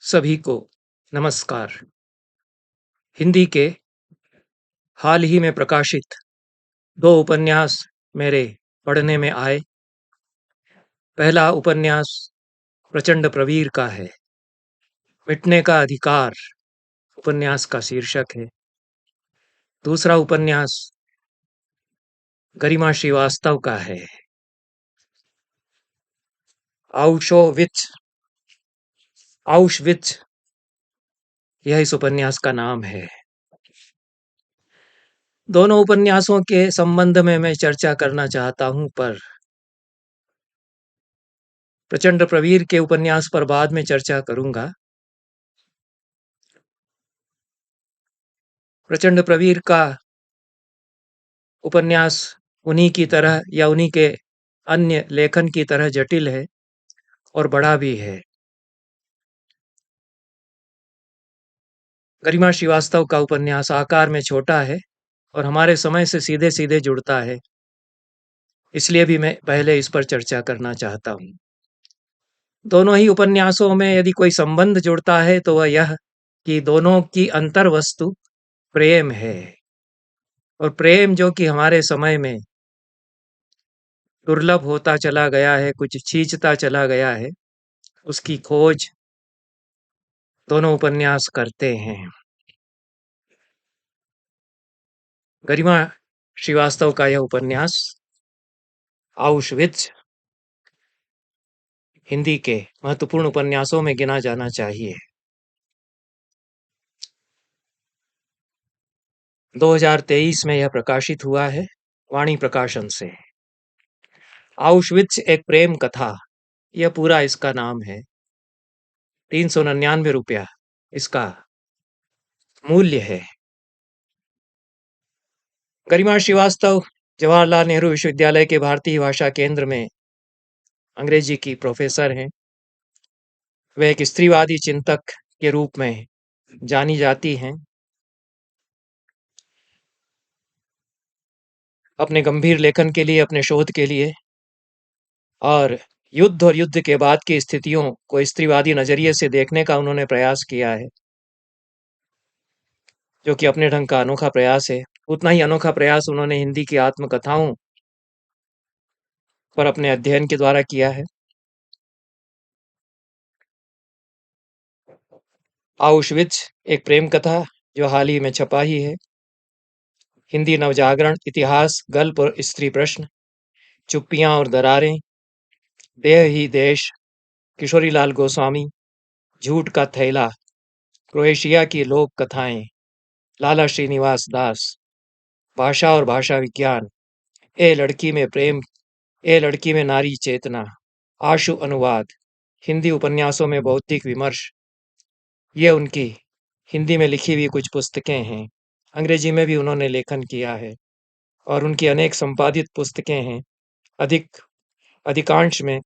सभी को नमस्कार। हिंदी के हाल ही में प्रकाशित 2 उपन्यास मेरे पढ़ने में आए। पहला उपन्यास प्रचंड प्रवीर का है। मिटने का अधिकार उपन्यास का शीर्षक है। दूसरा उपन्यास गरिमा श्रीवास्तव का है। आउशोविट्ज आउशविट्ज यह इस उपन्यास का नाम है। दोनों उपन्यासों के संबंध में मैं चर्चा करना चाहता हूं, पर प्रचंड प्रवीर के उपन्यास पर बाद में चर्चा करूंगा। प्रचंड प्रवीर का उपन्यास उन्हीं की तरह या उन्हीं के अन्य लेखन की तरह जटिल है और बड़ा भी है। गरिमा श्रीवास्तव का उपन्यास आकार में छोटा है और हमारे समय से सीधे सीधे जुड़ता है, इसलिए भी मैं पहले इस पर चर्चा करना चाहता हूँ। दोनों ही उपन्यासों में यदि कोई संबंध जुड़ता है तो वह यह कि दोनों की अंतर वस्तु प्रेम है, और प्रेम जो कि हमारे समय में दुर्लभ होता चला गया है, कुछ छींचता चला गया है, उसकी खोज दोनों उपन्यास करते हैं। गरिमा श्रीवास्तव का यह उपन्यास आउशविट्ज हिंदी के महत्वपूर्ण उपन्यासों में गिना जाना चाहिए। 2023 में यह प्रकाशित हुआ है वाणी प्रकाशन से। आउशविट्ज एक प्रेम कथा, यह पूरा इसका नाम है। 399 रुपया इसका मूल्य है। गरिमा श्रीवास्तव जवाहरलाल नेहरू विश्वविद्यालय के भारतीय भाषा केंद्र में अंग्रेजी की प्रोफेसर हैं। वे एक स्त्रीवादी चिंतक के रूप में जानी जाती हैं। अपने गंभीर लेखन के लिए, अपने शोध के लिए, और युद्ध और युद्ध के बाद की स्थितियों को स्त्रीवादी नजरिए से देखने का उन्होंने प्रयास किया है, जो कि अपने ढंग का अनोखा प्रयास है। उतना ही अनोखा प्रयास उन्होंने हिंदी की आत्मकथाओं पर अपने अध्ययन के द्वारा किया है। आउशविट्ज एक प्रेम कथा जो हाल ही में छपा ही है। हिंदी नवजागरण, इतिहास, गल्प और स्त्री प्रश्न, चुप्पियां और दरारें, देह ही देश, किशोरीलाल गोस्वामी, झूठ का थैला, क्रोएशिया की लोक कथाएं, लाला श्रीनिवास दास, भाषा और भाषा विज्ञान, ए लड़की में प्रेम, ए लड़की में नारी चेतना, आशु अनुवाद, हिंदी उपन्यासों में बौद्धिक विमर्श, ये उनकी हिंदी में लिखी हुई कुछ पुस्तकें हैं। अंग्रेजी में भी उन्होंने लेखन किया है और उनकी अनेक संपादित पुस्तकें हैं। अधिकांश में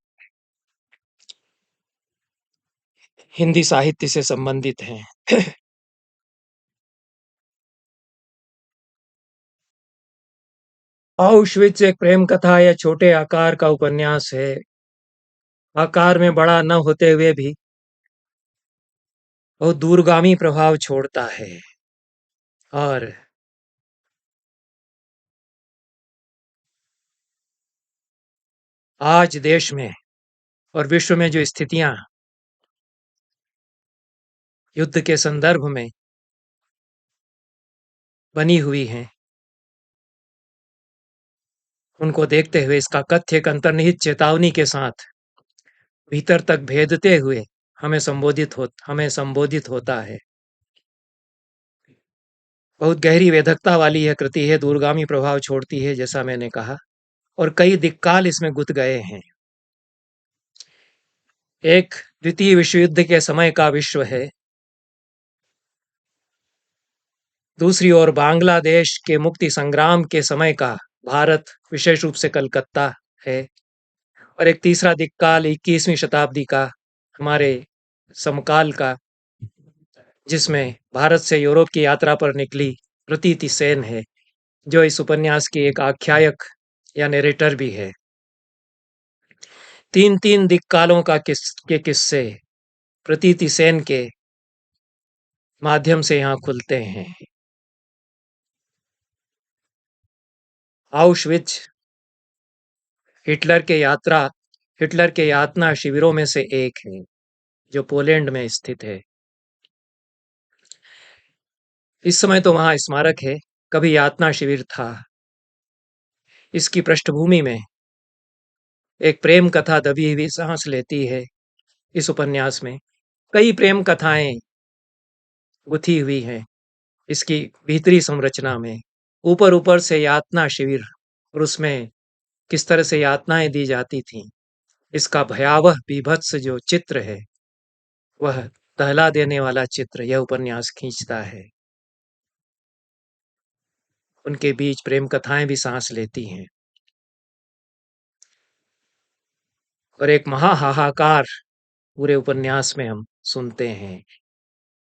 हिंदी साहित्य से संबंधित हैं। आउशविट्ज एक प्रेम कथा या छोटे आकार का उपन्यास है। आकार में बड़ा न होते हुए भी बहुत दूरगामी प्रभाव छोड़ता है, और आज देश में और विश्व में जो स्थितियां युद्ध के संदर्भ में बनी हुई हैं, उनको देखते हुए इसका कथ्य एक अंतर्निहित चेतावनी के साथ भीतर तक भेदते हुए हमें संबोधित होता है। बहुत गहरी वेधकता वाली यह कृति है, दूरगामी प्रभाव छोड़ती है, जैसा मैंने कहा, और कई दिक्काल इसमें गुथ गए हैं। एक द्वितीय विश्व युद्ध के समय का विश्व है, दूसरी ओर बांग्लादेश के मुक्ति संग्राम के समय का भारत, विशेष रूप से कलकत्ता है, और एक तीसरा दिक्काल 21वीं शताब्दी का, हमारे समकाल का, जिसमें भारत से यूरोप की यात्रा पर निकली प्रतीति सेन है, जो इस उपन्यास की एक आख्यायक या नरेटर भी है। तीन तीन दिक्कालों के किस्से प्रतीति सेन के माध्यम से यहाँ खुलते हैं। आउशविट्ज हिटलर के यातना शिविरों में से एक है, जो पोलैंड में स्थित है। इस समय तो वहाँ स्मारक है, कभी यातना शिविर था। इसकी पृष्ठभूमि में एक प्रेम कथा दबी हुई सांस लेती है। इस उपन्यास में कई प्रेम कथाएं गुथी हुई हैं इसकी भीतरी संरचना में। ऊपर ऊपर से यातना शिविर और उसमें किस तरह से यातनाएं दी जाती थीं, इसका भयावह बीभत्स जो चित्र है, वह दहला देने वाला चित्र यह उपन्यास खींचता है। उनके बीच प्रेम कथाएं भी सांस लेती हैं और एक महाहाहाकार पूरे उपन्यास में हम सुनते हैं।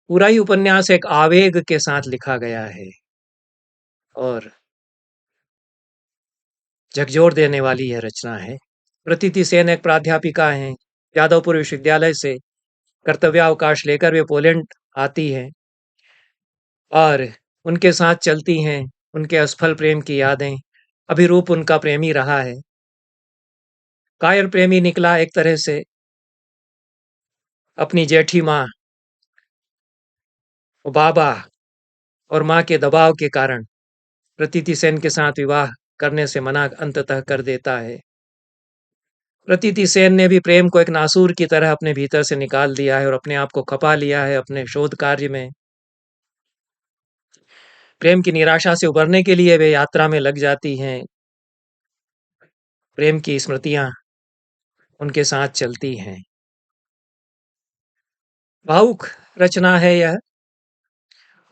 पूरा ही उपन्यास एक आवेग के साथ लिखा गया है और झकझोर देने वाली यह रचना है। प्रतीति सेन एक प्राध्यापिका हैं, यादवपुर विश्वविद्यालय से कर्तव्यावकाश लेकर वे पोलैंड आती हैं और उनके साथ चलती हैं उनके असफल प्रेम की यादें। अभिरूप उनका प्रेमी रहा है, कायर प्रेमी निकला एक तरह से। अपनी जेठी माँ, बाबा और माँ के दबाव के कारण प्रतीति सेन के साथ विवाह करने से मना अंततः कर देता है। प्रतीति सेन ने भी प्रेम को एक नासूर की तरह अपने भीतर से निकाल दिया है और अपने आप को खपा लिया है अपने शोध कार्य में। प्रेम की निराशा से उबरने के लिए वे यात्रा में लग जाती हैं। प्रेम की स्मृतियां उनके साथ चलती हैं। भावुक रचना है यह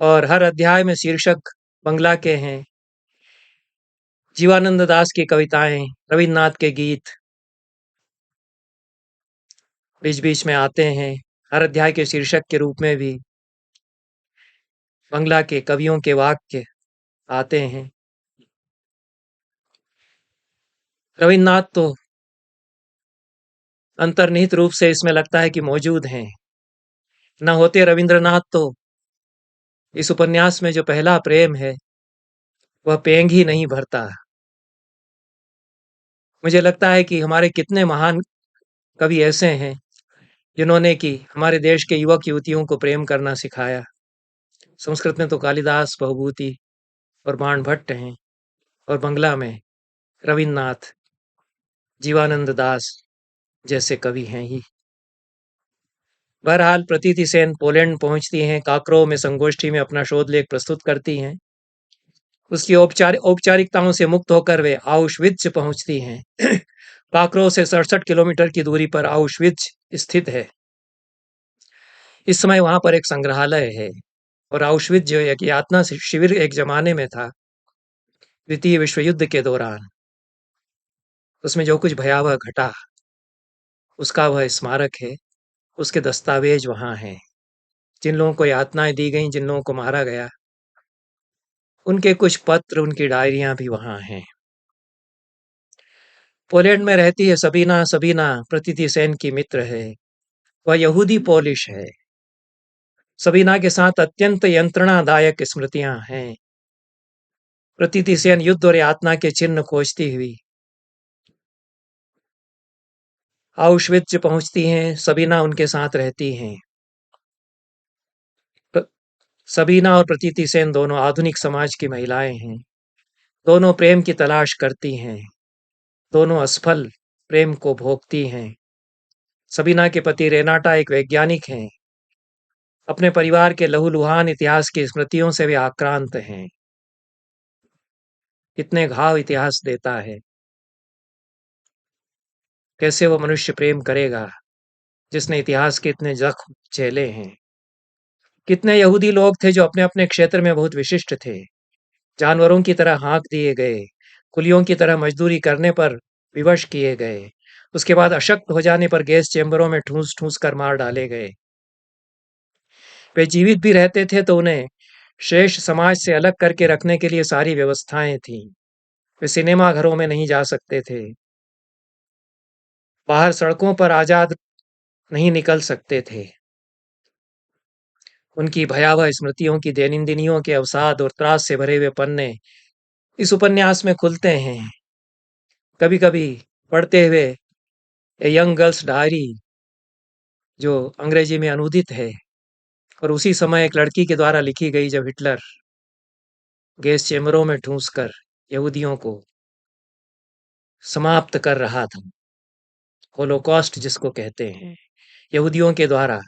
और हर अध्याय में शीर्षक बंगला के हैं। जीवानंद दास की कविताएं, रविन्द्रनाथ के गीत बीच बीच में आते हैं। हर अध्याय के शीर्षक के रूप में भी बंगला के कवियों के वाक्य आते हैं। रविन्द्रनाथ तो अंतर्निहित रूप से इसमें लगता है कि मौजूद हैं। न होते रविंद्रनाथ तो इस उपन्यास में जो पहला प्रेम है वह पेंग ही नहीं भरता। मुझे लगता है कि हमारे कितने महान कवि ऐसे हैं जिन्होंने कि हमारे देश के युवक युवतियों को प्रेम करना सिखाया। संस्कृत में तो कालिदास, बहुभूति और बाणभट्ट हैं और बंगला में रविन्द्रनाथ, जीवानंद दास जैसे कवि हैं ही। बहरहाल प्रतीति सेन पोलैंड पहुंचती हैं, काक्रो में संगोष्ठी में अपना शोध लेख प्रस्तुत करती हैं। उसकी औपचारिकताओं से मुक्त होकर वे आउशविट्ज पहुंचती हैं। काक्रो से 67 किलोमीटर की दूरी पर आउशविट्ज स्थित है। इस समय वहां पर एक संग्रहालय है और आउशविट्ज जो एक यातना शिविर एक जमाने में था, द्वितीय विश्व युद्ध के दौरान उसमें जो कुछ भयावह घटा उसका वह स्मारक है। उसके दस्तावेज वहां हैं। जिन लोगों को यातनाएं दी गई, जिन लोगों को मारा गया, उनके कुछ पत्र, उनकी डायरियां भी वहां हैं। पोलैंड में रहती है सबीना। सबीना प्रतीति सेन की मित्र है। वह यहूदी पोलिश है। सबीना के साथ अत्यंत यंत्रणादायक स्मृतियां हैं। प्रतीति सेन युद्ध और यातना के चिन्ह खोजती हुई आउशविट्ज पहुंचती हैं। सबीना उनके साथ रहती हैं। सबीना और प्रतीति सेन दोनों आधुनिक समाज की महिलाएं हैं। दोनों प्रेम की तलाश करती हैं। दोनों असफल प्रेम को भोगती हैं। सबीना के पति रेनाटा एक वैज्ञानिक हैं। अपने परिवार के लहूलुहान इतिहास की स्मृतियों से वे आक्रांत हैं। कितने घाव इतिहास देता है। कैसे वो मनुष्य प्रेम करेगा जिसने इतिहास के इतने जख्म झेले हैं। कितने यहूदी लोग थे जो अपने अपने क्षेत्र में बहुत विशिष्ट थे, जानवरों की तरह हाँक दिए गए, कुलियों की तरह मजदूरी करने पर विवश किए गए, उसके बाद अशक्त हो जाने पर गैस चैम्बरों में ठूस ठूस कर मार डाले गए। वे जीवित भी रहते थे तो उन्हें शेष समाज से अलग करके रखने के लिए सारी व्यवस्थाएं थीं। वे सिनेमा घरों में नहीं जा सकते थे, बाहर सड़कों पर आजाद नहीं निकल सकते थे। उनकी भयावह स्मृतियों की दैनंदिनियों के अवसाद और त्रास से भरे हुए पन्ने इस उपन्यास में खुलते हैं। कभी-कभी पढ़ते हुए ए यंग गर्ल्स डायरी, जो अंग्रेजी में अनूदित है, और उसी समय एक लड़की के द्वारा लिखी गई, जब हिटलर गैस चैम्बरों में ठूंसकर यहूदियों को समाप्त कर रहा था। होलोकॉस्ट जिसको कहते हैं, यहूदियों के द्वारा,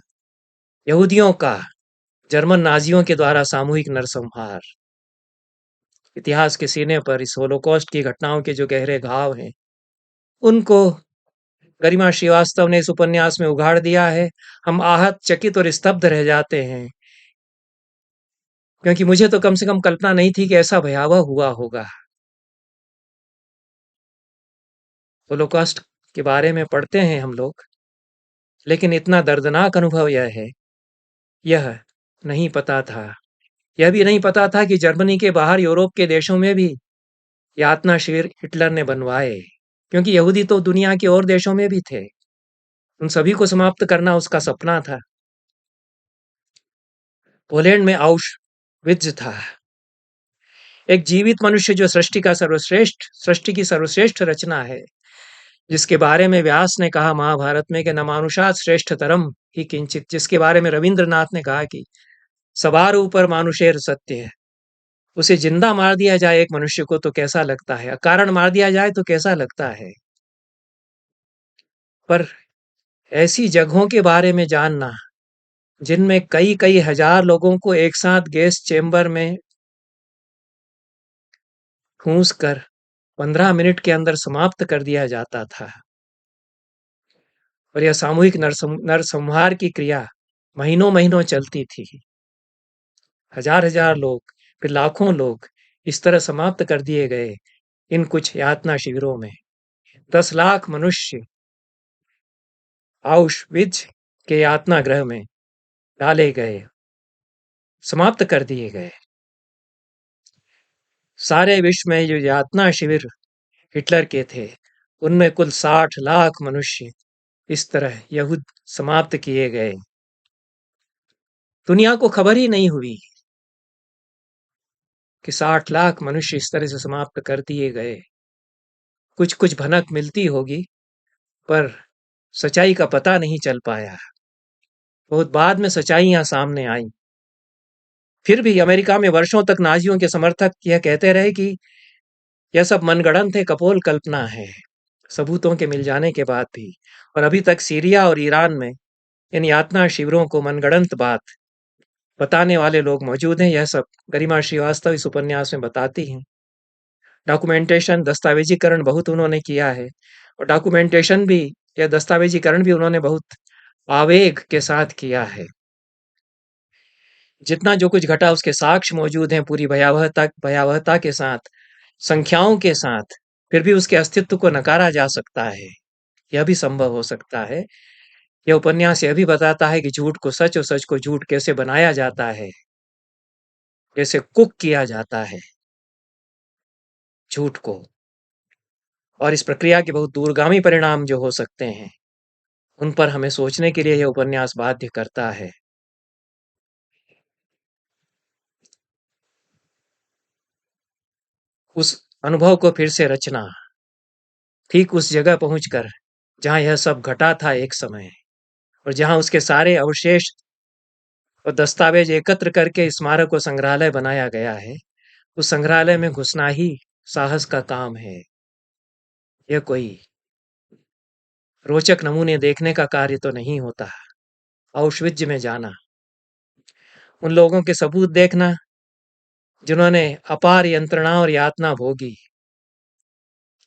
यहूदियों का जर्मन नाजियों के द्वारा सामूहिक नरसंहार। इतिहास के सीने पर इस होलोकॉस्ट की घटनाओं के जो गहरे घाव हैं, उनको गरिमा श्रीवास्तव ने इस उपन्यास में उघाड़ दिया है। हम आहत, चकित और स्तब्ध रह जाते हैं, क्योंकि मुझे तो कम से कम कल्पना नहीं थी कि ऐसा भयावह हुआ होगा। होलोकॉस्ट के बारे में पढ़ते हैं हम लोग, लेकिन इतना दर्दनाक अनुभव यह नहीं पता था। यह भी नहीं पता था कि जर्मनी के बाहर यूरोप के देशों में भी यातना शिविर हिटलर ने बनवाए, क्योंकि यहूदी तो दुनिया के और देशों में भी थे। उन सभी को समाप्त करना उसका सपना था। पोलैंड में आउशविट्ज था। एक जीवित मनुष्य जो सृष्टि की सर्वश्रेष्ठ रचना है, जिसके बारे में व्यास ने कहा महाभारत में कि नमानुषात् श्रेष्ठतरम ही किंचित, जिसके बारे में रविंद्रनाथ ने कहा कि सवार ऊपर मानुषेर सत्य है। उसे जिंदा मार दिया जाए एक मनुष्य को तो कैसा लगता है, अकारण मार दिया जाए तो कैसा लगता है। पर ऐसी जगहों के बारे में जानना जिनमें कई कई हजार लोगों को एक साथ गैस चेंबर में ठूंस कर 15 मिनट के अंदर समाप्त कर दिया जाता था, और यह सामूहिक नरसंहार की क्रिया महीनों महीनों चलती थी। हजार हजार लोग, फिर लाखों लोग इस तरह समाप्त कर दिए गए इन कुछ यातना शिविरों में। 10 लाख मनुष्य आउशविट्ज के यातना गृह में डाले गए, समाप्त कर दिए गए। सारे विश्व में जो यातना शिविर हिटलर के थे, उनमें कुल 60 लाख मनुष्य इस तरह यहूद समाप्त किए गए। दुनिया को खबर ही नहीं हुई कि 60 लाख मनुष्य इस तरह से समाप्त कर दिए गए। कुछ कुछ भनक मिलती होगी, पर सच्चाई का पता नहीं चल पाया। बहुत बाद में सच्चाइयां सामने आई। फिर भी अमेरिका में वर्षों तक नाजियों के समर्थक यह कहते रहे कि यह सब मनगढ़ंत है, कपोल कल्पना है, सबूतों के मिल जाने के बाद भी। और अभी तक सीरिया और ईरान में इन यातना शिविरों को मनगढ़ंत बात बताने वाले लोग मौजूद हैं। यह सब गरिमा श्रीवास्तव इस उपन्यास में बताती हैं। डॉक्यूमेंटेशन, दस्तावेजीकरण बहुत उन्होंने किया है, और डॉक्यूमेंटेशन भी, या दस्तावेजीकरण भी उन्होंने बहुत आवेग के साथ किया है। जितना जो कुछ घटा उसके साक्ष्य मौजूद हैं, पूरी भयावहता के साथ, संख्याओं के साथ। फिर भी उसके अस्तित्व को नकारा जा सकता है, यह भी संभव हो सकता है। यह उपन्यास यह भी बताता है कि झूठ को सच और सच को झूठ कैसे बनाया जाता है, कैसे कुक किया जाता है झूठ को, और इस प्रक्रिया के बहुत दूरगामी परिणाम जो हो सकते हैं, उन पर हमें सोचने के लिए यह उपन्यास बाध्य करता है। उस अनुभव को फिर से रचना, ठीक उस जगह पहुंचकर जहां यह सब घटा था एक समय, और जहां उसके सारे अवशेष और दस्तावेज एकत्र करके स्मारक और संग्रहालय बनाया गया है, उस संग्रहालय में घुसना ही साहस का काम है। यह कोई रोचक नमूने देखने का कार्य तो नहीं होता। आउशविट्ज में जाना, उन लोगों के सबूत देखना जिन्होंने अपार यंत्रणा और यातना भोगी।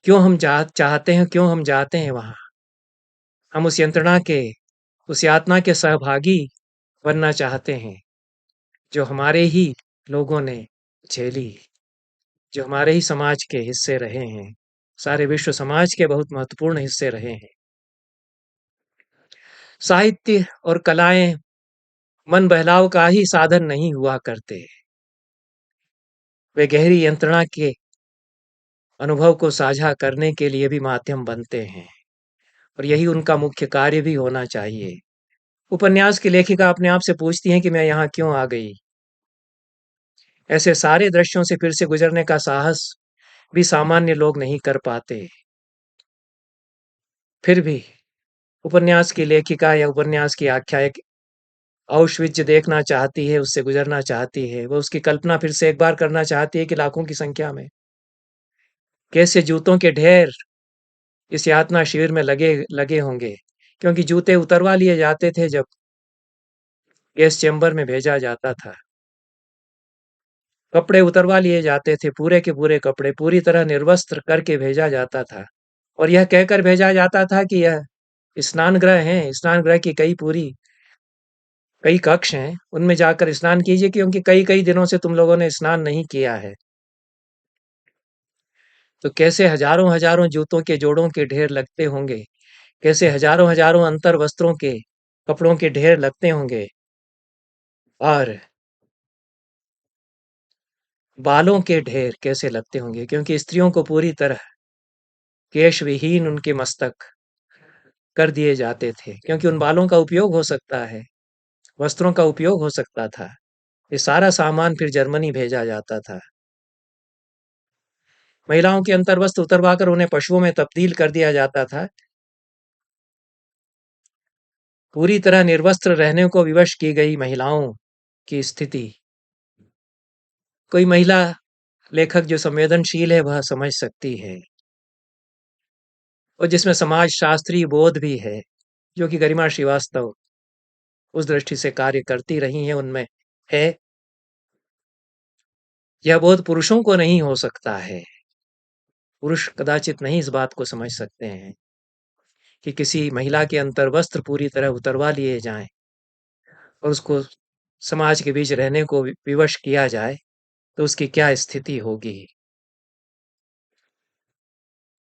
क्यों हम चाहते हैं, क्यों हम जाते हैं वहां? हम उस यंत्रणा के, उस यातना के सहभागी बनना चाहते हैं, जो हमारे ही लोगों ने झेली, जो हमारे ही समाज के हिस्से रहे हैं, सारे विश्व समाज के बहुत महत्वपूर्ण हिस्से रहे हैं। साहित्य और कलाएं मन बहलाव का ही साधन नहीं हुआ करते, वे गहरी यंत्रणा के अनुभव को साझा करने के लिए भी माध्यम बनते हैं, और यही उनका मुख्य कार्य भी होना चाहिए। उपन्यास की लेखिका अपने आप से पूछती हैं कि मैं यहाँ क्यों आ गई। ऐसे सारे दृश्यों से फिर से गुजरने का साहस भी सामान्य लोग नहीं कर पाते। फिर भी उपन्यास की लेखिका या उपन्यास की आख्यायिक ऑउश्विट्ज़ देखना चाहती है, उससे गुजरना चाहती है। वो उसकी कल्पना फिर से एक बार करना चाहती है कि लाखों की संख्या में कैसे जूतों के ढेर इस यातना शिविर में लगे लगे होंगे, क्योंकि जूते उतरवा लिए जाते थे जब गैस चेंबर में भेजा जाता था। कपड़े उतरवा लिए जाते थे, पूरे के पूरे कपड़े पूरी तरह निर्वस्त्र करके भेजा जाता था और यह कहकर भेजा जाता था कि यह स्नान गृह है, स्नान गृह की कई कक्ष हैं, उनमें जाकर स्नान कीजिए क्योंकि कई-कई दिनों से तुम लोगों ने स्नान नहीं किया है। तो कैसे हजारों-हजारों जूतों के जोड़ों के ढेर लगते होंगे, कैसे हजारों-हजारों अंतर वस्त्रों के कपड़ों के ढेर लगते होंगे और बालों के ढेर कैसे लगते होंगे, क्योंकि स्त्रियों को पूरी तरह केश विहीन उनके मस्तक कर दिए जाते थे, क्योंकि उन बालों का उपयोग हो सकता है, वस्त्रों का उपयोग हो सकता था। ये सारा सामान फिर जर्मनी भेजा जाता था। महिलाओं के अंतर्वस्त्र उतरवाकर उन्हें पशुओं में तब्दील कर दिया जाता था। पूरी तरह निर्वस्त्र रहने को विवश की गई महिलाओं की स्थिति कोई महिला लेखक जो संवेदनशील है वह समझ सकती है और जिसमें समाज शास्त्रीय बोध भी है, जो कि गरिमा श्रीवास्तव उस दृष्टि से कार्य करती रही हैं उनमें है। यह बोध पुरुषों को नहीं हो सकता है। पुरुष कदाचित नहीं इस बात को समझ सकते हैं कि किसी महिला के अंतर्वस्त्र पूरी तरह उतरवा लिए जाएं और उसको समाज के बीच रहने को विवश किया जाए तो उसकी क्या स्थिति होगी।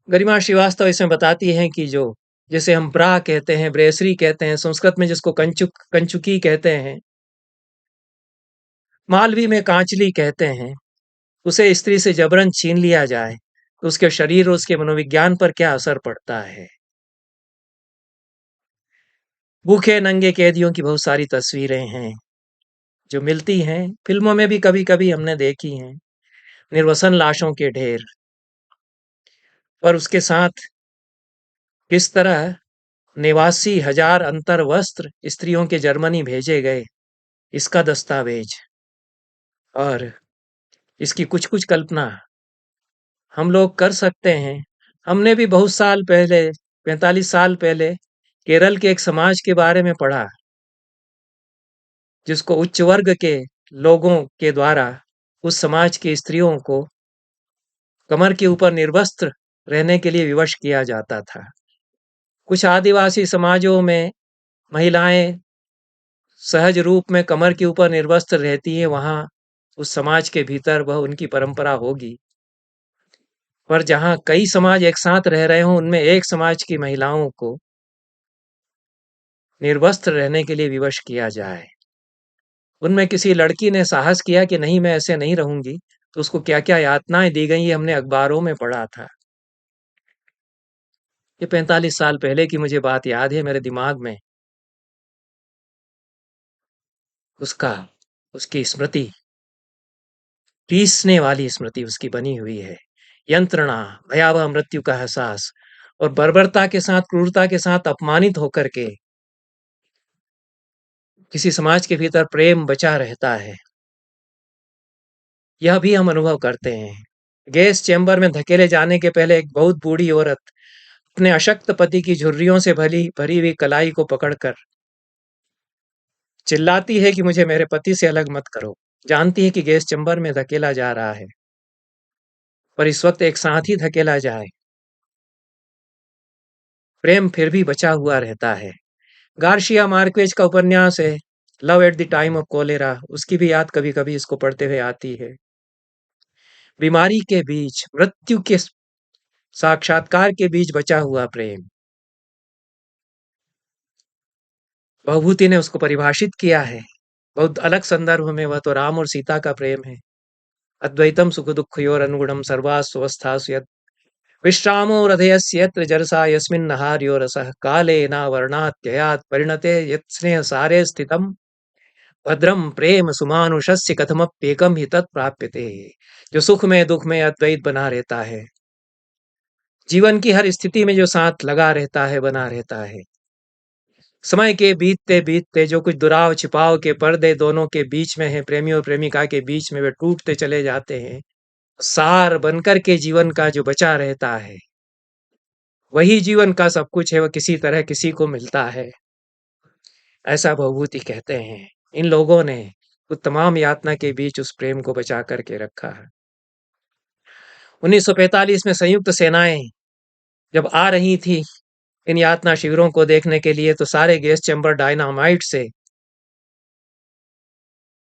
गरिमा श्रीवास्तव इसमें बताती हैं कि जो जिसे हम ब्रा कहते हैं, ब्रेसरी कहते हैं, संस्कृत में जिसको कंचुकी कहते हैं, मालवी में कांचली कहते हैं, उसे स्त्री से जबरन छीन लिया जाए तो उसके शरीर और उसके मनोविज्ञान पर क्या असर पड़ता है। भूखे नंगे कैदियों की बहुत सारी तस्वीरें हैं जो मिलती हैं, फिल्मों में भी कभी-कभी हमने देखी हैं, निर्वसन लाशों के ढेर। पर उसके साथ किस तरह निवासी हजार अंतर वस्त्र स्त्रियों के जर्मनी भेजे गए, इसका दस्तावेज और इसकी कुछ-कुछ कल्पना हम लोग कर सकते हैं। हमने भी बहुत साल पहले 45 साल पहले केरल के एक समाज के बारे में पढ़ा, जिसको उच्च वर्ग के लोगों के द्वारा उस समाज की स्त्रियों को कमर के ऊपर निर्वस्त्र रहने के लिए विवश किया जाता था। कुछ आदिवासी समाजों में महिलाएं सहज रूप में कमर के ऊपर निर्वस्त्र रहती हैं, वहां उस समाज के भीतर वह उनकी परंपरा होगी। पर जहां कई समाज एक साथ रह रहे हों, उनमें एक समाज की महिलाओं को निर्वस्त्र रहने के लिए विवश किया जाए। उनमें किसी लड़की ने साहस किया कि नहीं मैं ऐसे नहीं रहूंगी, तो उसको क्या-क्या यातनाएं दी गई ये हमने अखबारों में पढ़ा था। ये 45 साल पहले की मुझे बात याद है, मेरे दिमाग में उसका उसकी स्मृति, पीसने वाली स्मृति उसकी बनी हुई है। यंत्रणा, भयावह मृत्यु का एहसास और बर्बरता के साथ, क्रूरता के साथ अपमानित होकर के किसी समाज के भीतर प्रेम बचा रहता है, यह भी हम अनुभव करते हैं। गैस चेंबर में धकेले जाने के पहले एक बहुत बूढ़ी औरत अपने अशक्त पति की झुर्रियों से भरी भरी हुई कलाई को पकड़कर चिल्लाती है कि मुझे मेरे पति से अलग मत करो। जानती है कि गैस चेंबर में धकेला जा रहा है, पर इस वक्त एक साथ ही धकेला जाए, प्रेम फिर भी बचा हुआ रहता है। गार्शिया मार्क्वेज का उपन्यास है love at the time of cholera, उसकी भी याद कभी-कभी इसको पढ़ते हुए आती है। बीमारी के बीच, मृत्यु के साक्षात्कार के बीच बचा हुआ प्रेम। भवभूति ने उसको परिभाषित किया है बहुत अलग संदर्भ में, वह तो राम और सीता का प्रेम है। अद्वैतम सुख दुःखयोर अनुगुणम सर्वास्वस्थासु यत् विश्रामो हृदयस्य यत्र जरसा यस्मिन्नहार्यो रसः कालेनावर्णात्ययात् परिणते यत्स्नेहसारे स्थितम् भद्रम प्रेम सुमानुषस्य कथमप्येकम ही तत् प्राप्यते। जो सुख में दुख में अद्वैत बना रहता है, जीवन की हर स्थिति में जो साथ लगा रहता है, बना रहता है, समय के बीतते बीतते जो कुछ दुराव छिपाव के पर्दे दोनों के बीच में है, प्रेमी और प्रेमिका के बीच में, वे टूटते चले जाते हैं। सार बनकर के जीवन का जो बचा रहता है, वही जीवन का सब कुछ है, वह किसी तरह किसी को मिलता है, ऐसा भवभूति कहते हैं। इन लोगों ने उस तमाम यातना के बीच उस प्रेम को बचा करके रखा है। 1945 में संयुक्त सेनाएं जब आ रही थी इन यातना शिविरों को देखने के लिए, तो सारे गैस चैम्बर डायनामाइट से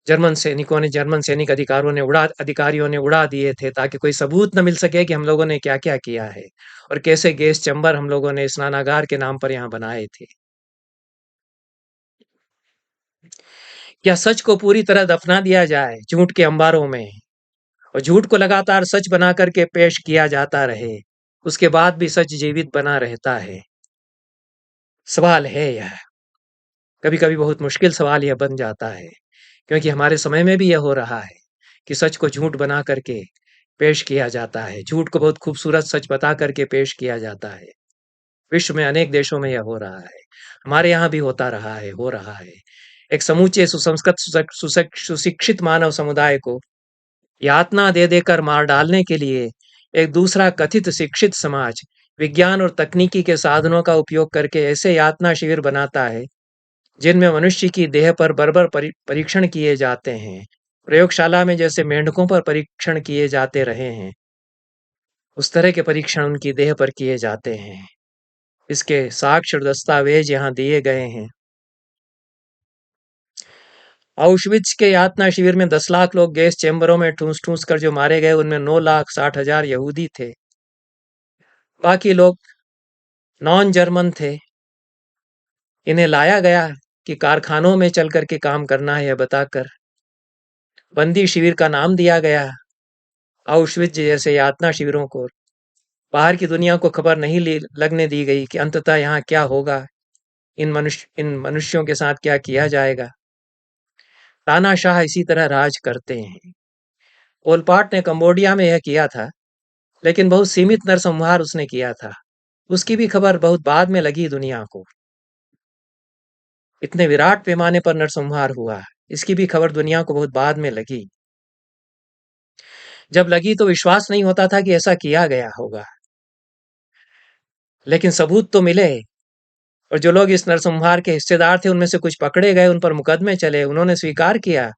जर्मन सैनिक अधिकारियों ने उड़ा दिए थे, ताकि कोई सबूत न मिल सके कि हम लोगों ने क्या क्या किया है और कैसे गैस चैम्बर हम लोगों ने स्नानागार के नाम पर यहाँ बनाए थे। क्या सच को पूरी तरह दफना दिया जाए झूठ के अंबारों में, और झूठ को लगातार सच बना करके पेश किया जाता रहे, उसके बाद भी सच जीवित बना रहता है? सवाल है यह। कभी कभी बहुत मुश्किल सवाल यह बन जाता है, क्योंकि हमारे समय में भी यह हो रहा है कि सच को झूठ बना करके पेश किया जाता है, झूठ को बहुत खूबसूरत सच बता करके पेश किया जाता है। विश्व में अनेक देशों में यह हो रहा है, हमारे यहाँ भी होता रहा है, हो रहा है। एक समूचे सुसंस्कृत सुशिक्षित मानव समुदाय को यातना दे देकर मार डालने के लिए एक दूसरा कथित शिक्षित समाज विज्ञान और तकनीकी के साधनों का उपयोग करके ऐसे यातना शिविर बनाता है जिनमें मनुष्य की देह पर बर्बर परीक्षण किए जाते हैं, प्रयोगशाला में जैसे मेंढकों पर परीक्षण किए जाते रहे हैं, उस तरह के परीक्षण उनकी देह पर किए जाते हैं। इसके साक्ष्य और दस्तावेज यहाँ दिए गए हैं। आउशविट्ज के यातना शिविर में 10 लाख लोग गैस चैम्बरों में ठूस ठूस कर जो मारे गए, उनमें 9,60,000 यहूदी थे। बाकी लोग नॉन जर्मन थे। इन्हें लाया गया कि कारखानों में चल करके काम करना है, यह बताकर बंदी शिविर का नाम दिया गया। आउशविट्ज जैसे यातना शिविरों को बाहर की दुनिया को खबर नहीं लगने दी गई कि अंततः यहाँ क्या होगा, इन मनुष्यों के साथ क्या किया जाएगा। तानाशाह इसी तरह राज करते हैं। पोलपाट ने कंबोडिया में यह किया था, लेकिन बहुत सीमित नरसंहार उसने किया था। उसकी भी खबर बहुत बाद में लगी दुनिया को। इतने विराट पैमाने पर नरसंहार हुआ, इसकी भी खबर दुनिया को बहुत बाद में लगी। जब लगी तो विश्वास नहीं होता था कि ऐसा किया गया होगा, लेकिन सबूत तो मिले, और जो लोग इस नरसंहार के हिस्सेदार थे उनमें से कुछ पकड़े गए, उन पर मुकदमे चले, उन्होंने स्वीकार किया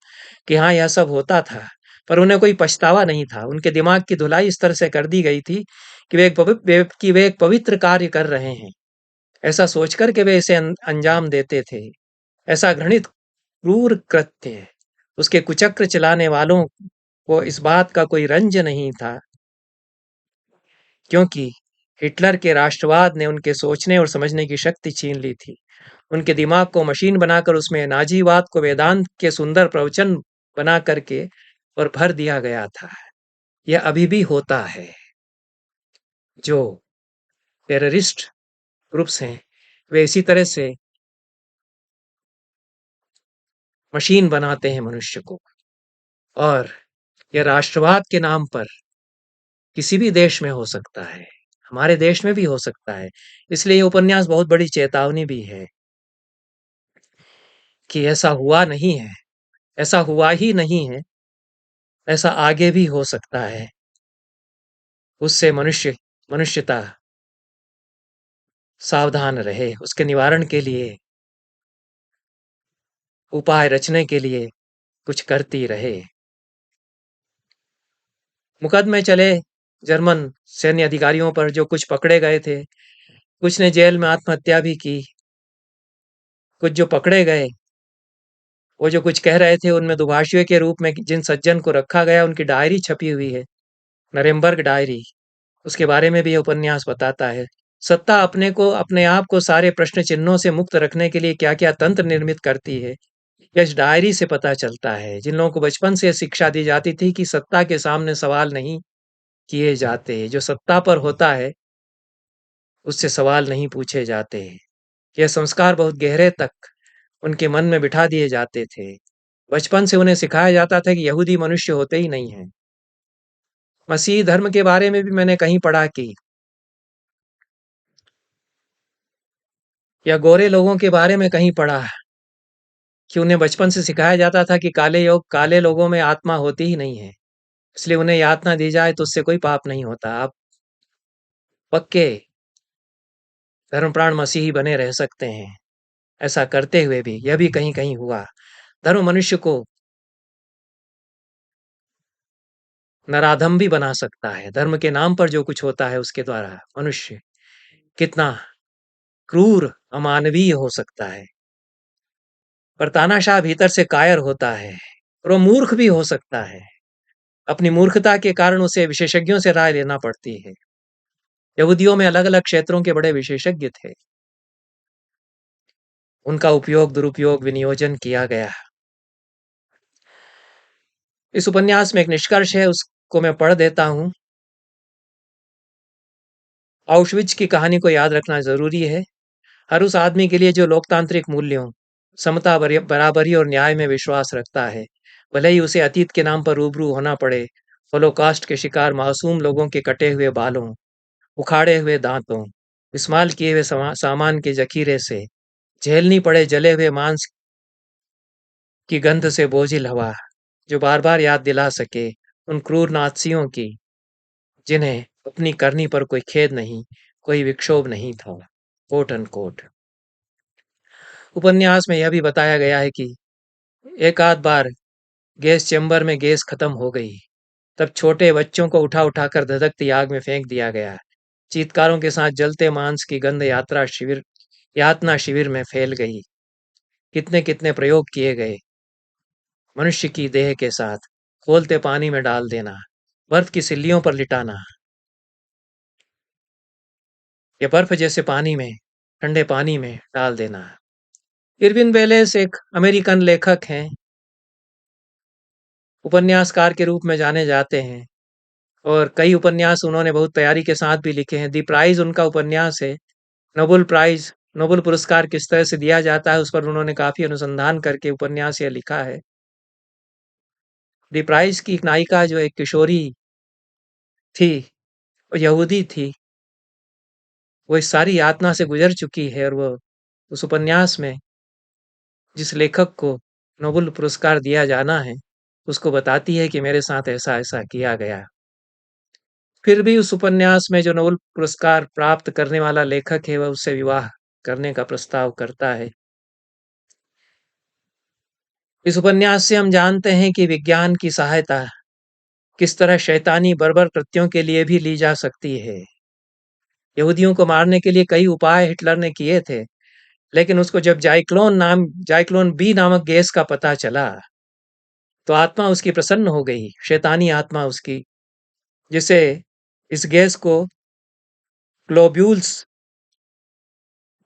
कि हाँ यह सब होता था, पर उन्हें कोई पछतावा नहीं था। उनके दिमाग की धुलाई इस तरह से कर दी गई थी कि वे एक पवित्र कार्य कर रहे हैं, ऐसा सोचकर के वे इसे अंजाम देते थे। ऐसा घृणित क्रूर कृत्य उसके कुचक्र चलाने वालों को इस बात का कोई रंज नहीं था, क्योंकि हिटलर के राष्ट्रवाद ने उनके सोचने और समझने की शक्ति छीन ली थी। उनके दिमाग को मशीन बनाकर उसमें नाजीवाद को वेदांत के सुंदर प्रवचन बना करके और भर दिया गया था। यह अभी भी होता है। जो टेररिस्ट ग्रुप्स हैं, वे इसी तरह से मशीन बनाते हैं मनुष्य को, और यह राष्ट्रवाद के नाम पर किसी भी देश में हो सकता है, हमारे देश में भी हो सकता है। इसलिए यह उपन्यास बहुत बड़ी चेतावनी भी है कि ऐसा हुआ नहीं है, ऐसा हुआ ही नहीं है, ऐसा आगे भी हो सकता है। उससे मनुष्यता सावधान रहे, उसके निवारण के लिए उपाय रचने के लिए कुछ करती रहे। मुकदमे चले जर्मन सैन्य अधिकारियों पर, जो कुछ पकड़े गए थे, कुछ ने जेल में आत्महत्या भी की। कुछ जो पकड़े गए, वो जो कुछ कह रहे थे, उनमें दुभाषियों के रूप में जिन सज्जन को रखा गया, उनकी डायरी छपी हुई है, नरेमबर्ग डायरी। उसके बारे में भी यह उपन्यास बताता है। सत्ता अपने आप को सारे प्रश्न चिन्हों से मुक्त रखने के लिए क्या क्या तंत्र निर्मित करती है, यह इस डायरी से पता चलता है। जिन लोगों को बचपन से शिक्षा दी जाती थी कि सत्ता के सामने सवाल नहीं, किए जाते हैं। जो सत्ता पर होता है उससे सवाल नहीं पूछे जाते हैं। यह संस्कार बहुत गहरे तक उनके मन में बिठा दिए जाते थे। बचपन से उन्हें सिखाया जाता था कि यहूदी मनुष्य होते ही नहीं हैं। मसीही धर्म के बारे में भी मैंने कहीं पढ़ा कि या गोरे लोगों के बारे में कहीं पढ़ा कि उन्हें बचपन से सिखाया जाता था कि काले लोगों में आत्मा होती ही नहीं है, इसलिए उन्हें यातना दी जाए तो उससे कोई पाप नहीं होता। आप पक्के धर्मप्राण मसीही बने रह सकते हैं। ऐसा करते हुए भी यह भी कहीं कहीं हुआ। धर्म मनुष्य को नराधम भी बना सकता है। धर्म के नाम पर जो कुछ होता है उसके द्वारा मनुष्य कितना क्रूर अमानवीय हो सकता है। पर तानाशाह भीतर से कायर होता है और वो मूर्ख भी हो सकता है। अपनी मूर्खता के कारण उसे विशेषज्ञों से राय लेना पड़ती है। यहूदियों में अलग अलग क्षेत्रों के बड़े विशेषज्ञ थे। उनका उपयोग दुरुपयोग विनियोजन किया गया। इस उपन्यास में एक निष्कर्ष है, उसको मैं पढ़ देता हूं। आउशविट्ज की कहानी को याद रखना जरूरी है। हर उस आदमी के लिए जो लोकतांत्रिक मूल्यों, समता, बराबरी और न्याय में विश्वास रखता है, भले ही उसे अतीत के नाम पर रूबरू होना पड़े। होलोकॉस्ट के शिकार मासूम लोगों के कटे हुए बालों, उखाड़े हुए दांतों, इस्तेमाल किए हुए सामान के जखीरे से झेलनी पड़े जले हुए मांस की गंध से बोझिल हवा, जो बार बार याद दिला सके उन क्रूर नात्सियों की जिन्हें अपनी करनी पर कोई खेद नहीं, कोई विक्षोभ नहीं था। Quote unquote. उपन्यास में यह भी बताया गया है कि एक आध बार गैस चेंबर में गैस खत्म हो गई, तब छोटे बच्चों को उठा उठाकर धधकती आग में फेंक दिया गया। चीत्कारों के साथ जलते मांस की गंध यातना शिविर में फैल गई। कितने कितने प्रयोग किए गए। मनुष्य की देह के साथ खोलते पानी में डाल देना, बर्फ की सिल्लियों पर लिटाना, या बर्फ जैसे पानी में, ठंडे पानी में डाल देना। इरविन वेलेस एक अमेरिकन लेखक हैं, उपन्यासकार के रूप में जाने जाते हैं और कई उपन्यास उन्होंने बहुत तैयारी के साथ भी लिखे हैं। दी प्राइज उनका उपन्यास है। नोबेल प्राइज, नोबेल पुरस्कार किस तरह से दिया जाता है उस पर उन्होंने काफी अनुसंधान करके उपन्यास यह लिखा है। दी प्राइज की एक नायिका जो एक किशोरी थी, वो यहूदी थी, वो इस सारी यातना से गुजर चुकी है और वो उस उपन्यास में जिस लेखक को नोबेल पुरस्कार दिया जाना है उसको बताती है कि मेरे साथ ऐसा ऐसा किया गया। फिर भी उस उपन्यास में जो नोबेल पुरस्कार प्राप्त करने वाला लेखक है वह उससे विवाह करने का प्रस्ताव करता है। इस उपन्यास से हम जानते हैं कि विज्ञान की सहायता किस तरह शैतानी बर्बर कृत्यों के लिए भी ली जा सकती है। यहूदियों को मारने के लिए कई उपाय हिटलर ने किए थे, लेकिन उसको जब जाइक्लोन बी नामक गैस का पता चला तो आत्मा उसकी प्रसन्न हो गई, शैतानी आत्मा उसकी, जिसे इस गैस को ग्लोब्यूल्स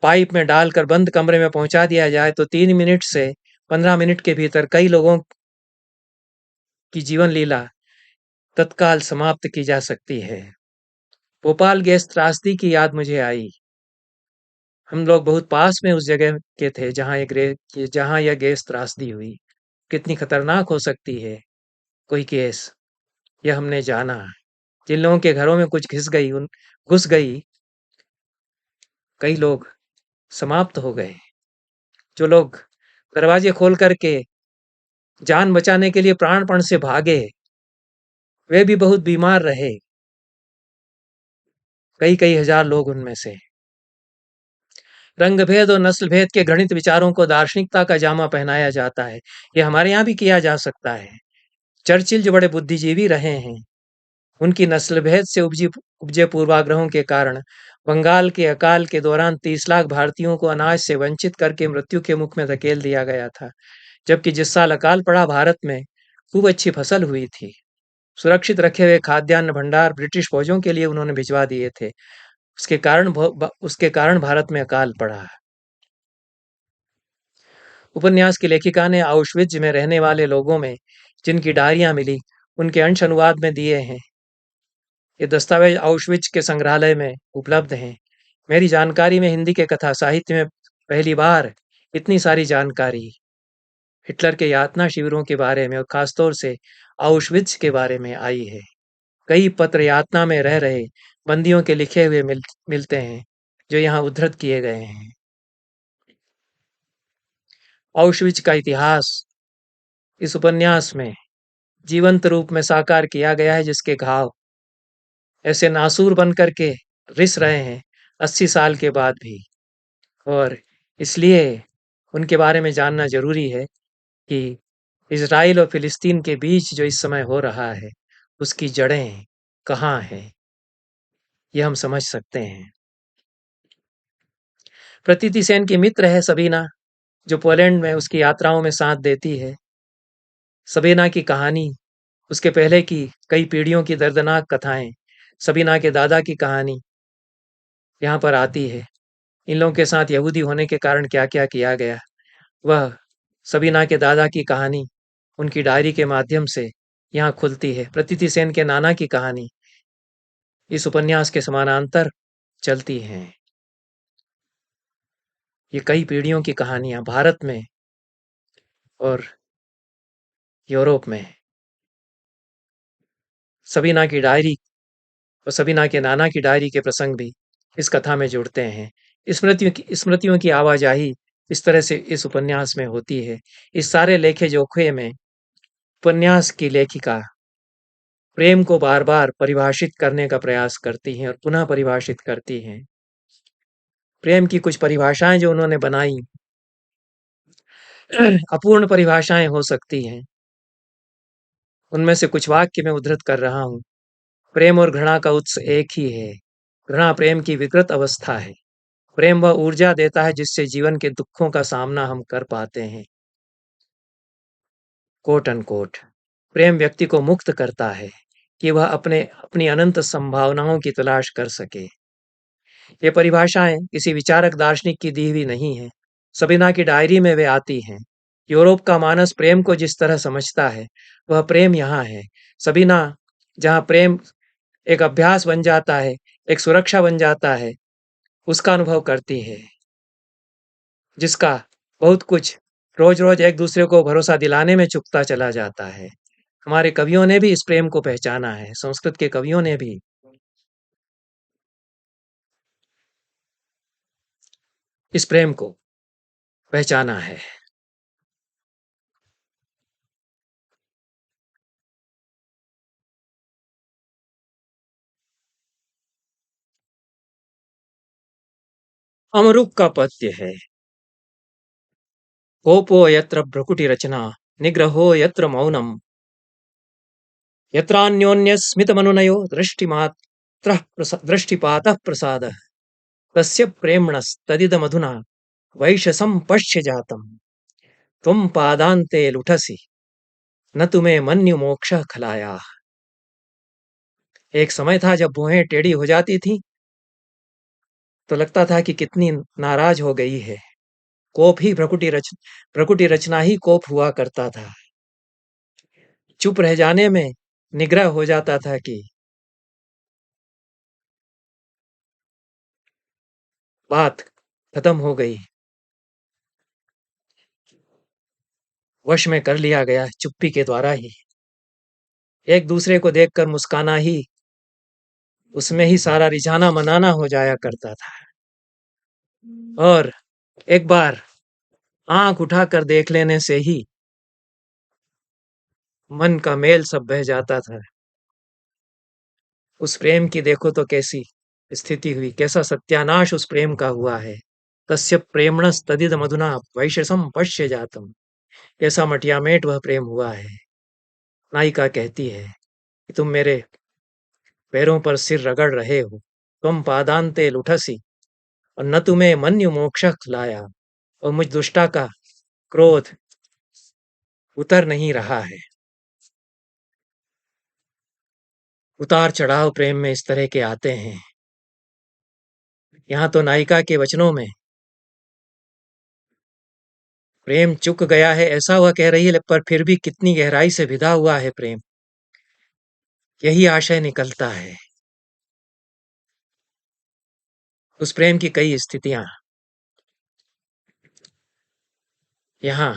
पाइप में डालकर बंद कमरे में पहुंचा दिया जाए तो 3 मिनट से 15 मिनट के भीतर कई लोगों की जीवन लीला तत्काल समाप्त की जा सकती है। भोपाल गैस त्रासदी की याद मुझे आई। हम लोग बहुत पास में उस जगह के थे जहां यह गैस त्रासदी हुई। कितनी खतरनाक हो सकती है कोई गैस, यह हमने जाना। जिन लोगों के घरों में कुछ घुस गई, कई लोग समाप्त हो गए। जो लोग दरवाजे खोल करके जान बचाने के लिए प्राणपण से भागे, वे भी बहुत बीमार रहे, कई कई हजार लोग उनमें से। रंग भेद और नस्ल भेद के घृणित विचारों को दार्शनिकता का जामा पहनाया जाता है। यह हमारे यहाँ भी किया जा सकता है। चर्चिल जो बड़े बुद्धिजीवी रहे हैं, उनकी नस्ल भेद से उपजे पूर्वाग्रहों के कारण बंगाल के अकाल के दौरान 30 लाख भारतीयों को अनाज से वंचित करके मृत्यु के मुख में धकेल दिया गया था। जबकि जिस साल अकाल पड़ा भारत में खूब अच्छी फसल हुई थी। सुरक्षित रखे हुए खाद्यान्न भंडार ब्रिटिश फौजों के लिए उन्होंने भिजवा दिए थे। उसके कारण भारत में अकाल पड़ा। उपन्यास की लेखिका ने आउशविट्ज में रहने वाले लोगों में जिनकी डायरियां मिली, उनके अंश अनुवाद में दिए हैं। ये दस्तावेज आउशविट्ज के संग्रहालय में उपलब्ध हैं। मेरी जानकारी में हिंदी के कथा साहित्य में पहली बार इतनी सारी जानकारी हिटलर के यातना शिविरों के बारे में और खासतौर से आउशविट्ज के बारे में आई है। कई पत्र यातना में रह रहे बंदियों के लिखे हुए मिलते हैं जो यहाँ उद्धृत किए गए हैं। आउशविट्ज का इतिहास इस उपन्यास में जीवंत रूप में साकार किया गया है, जिसके घाव ऐसे नासूर बन करके रिस रहे हैं 80 साल के बाद भी। और इसलिए उनके बारे में जानना जरूरी है कि इजराइल और फिलिस्तीन के बीच जो इस समय हो रहा है उसकी जड़ें कहाँ हैं, ये हम समझ सकते हैं। प्रतीति सेन की मित्र है सबीना, जो पोलैंड में उसकी यात्राओं में साथ देती है। सबीना की कहानी, उसके पहले की कई पीढ़ियों की दर्दनाक कथाएं, सबीना के दादा की कहानी यहाँ पर आती है। इन लोगों के साथ यहूदी होने के कारण क्या क्या किया गया, वह सबीना के दादा की कहानी उनकी डायरी के माध्यम से यहाँ खुलती है। प्रतीति सेन के नाना की कहानी इस उपन्यास के समानांतर चलती हैं। ये कई पीढ़ियों की कहानियां भारत में और यूरोप में सबीना की डायरी और सबीना के नाना की डायरी के प्रसंग भी इस कथा में जुड़ते हैं। स्मृतियों की आवाजाही इस तरह से इस उपन्यास में होती है। इस सारे लेखे जोखे में उपन्यास की लेखिका प्रेम को बार बार परिभाषित करने का प्रयास करती हैं और पुनः परिभाषित करती हैं। प्रेम की कुछ परिभाषाएं जो उन्होंने बनाई अपूर्ण परिभाषाएं हो सकती हैं। उनमें से कुछ वाक्य मैं उद्धृत कर रहा हूं। प्रेम और घृणा का उत्स एक ही है। घृणा प्रेम की विकृत अवस्था है। प्रेम वह ऊर्जा देता है जिससे जीवन के दुखों का सामना हम कर पाते हैं। Quote unquote. प्रेम व्यक्ति को मुक्त करता है कि वह अपनी अनंत संभावनाओं की तलाश कर सके। ये परिभाषाएं किसी विचारक दार्शनिक की दी हुई नहीं है। सबीना की डायरी में वे आती हैं। यूरोप का मानस प्रेम को जिस तरह समझता है वह प्रेम यहाँ है। सबीना जहाँ प्रेम एक अभ्यास बन जाता है, एक सुरक्षा बन जाता है, उसका अनुभव करती है, जिसका बहुत कुछ रोज रोज एक दूसरे को भरोसा दिलाने में चुकता चला जाता है। हमारे कवियों ने भी इस प्रेम को पहचाना है। संस्कृत के कवियों ने भी इस प्रेम को पहचाना है। अमरुक का पद्य है। कोपो यत्र भ्रुकुटी रचना, निग्रहो यत्र मौनम, यत्रान्योन्यस्मितमनुनयो दृष्टिपातः प्रसादः, तस्य प्रेम्णस्तदिदमधुना वैशसं पश्य जातम्, त्वं पादान्ते लुठसि न तुम्हें मन्यु मोक्षः खलायाः। एक समय था जब भुएं टेढ़ी हो जाती थी तो लगता था कि कितनी नाराज हो गई है। कोप ही भ्रकुटी रचना ही कोप हुआ करता था। चुप रह जाने में निग्रह हो जाता था कि बात खत्म हो गई, वश में कर लिया गया चुप्पी के द्वारा ही। एक दूसरे को देखकर मुस्काना ही उसमें ही सारा रिझाना मनाना हो जाया करता था। और एक बार आंख उठाकर देख लेने से ही मन का मेल सब बह जाता था। उस प्रेम की देखो तो कैसी स्थिति हुई, कैसा सत्यानाश उस प्रेम का हुआ है। तस्य प्रेमणस तदिद मधुना वैशसम पश्य जातम, कैसा मटियामेट वह प्रेम हुआ है। नायिका कहती है कि तुम मेरे पैरों पर सिर रगड़ रहे हो, तुम पादांते लुठसी, और न तुम्हें मन्यु मोक्षक लाया, और मुझ दुष्टा का क्रोध उतर नहीं रहा है। उतार चढ़ाव प्रेम में इस तरह के आते हैं। यहाँ तो नायिका के वचनों में प्रेम चुक गया है ऐसा वह कह रही है, पर फिर भी कितनी गहराई से भिदा हुआ है प्रेम, यही आशय निकलता है। उस प्रेम की कई स्थितियां यहाँ